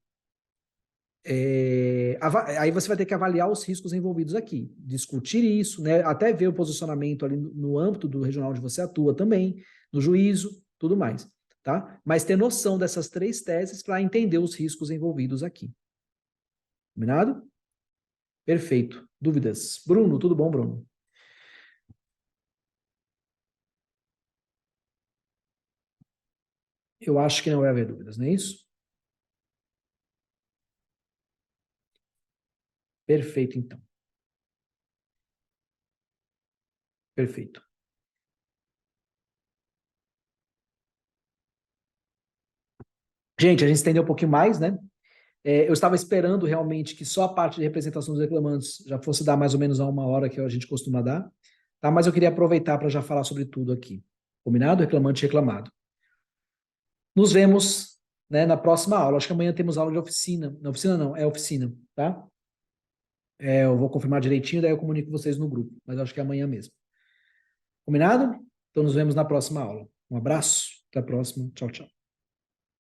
aí você vai ter que avaliar os riscos envolvidos aqui, discutir isso, né? Até ver o posicionamento ali no âmbito do regional onde você atua também, no juízo, tudo mais, tá? Mas ter noção dessas três teses para entender os riscos envolvidos aqui. Combinado? Perfeito. Dúvidas? Bruno, tudo bom, Bruno? Eu acho que não vai haver dúvidas, não é isso? Perfeito, então. Perfeito. Gente, a gente estendeu um pouquinho mais, né? Eu estava esperando realmente que só a parte de representação dos reclamantes já fosse dar mais ou menos a 1 hora que a gente costuma dar, tá? Mas eu queria aproveitar para já falar sobre tudo aqui. Combinado? Reclamante e reclamado. Nos vemos, né, na próxima aula. Acho que amanhã temos aula de oficina. Na oficina não, é oficina, tá? Eu vou confirmar direitinho, daí eu comunico vocês no grupo. Mas acho que é amanhã mesmo. Combinado? Então nos vemos na próxima aula. Um abraço, até a próxima. Tchau, tchau.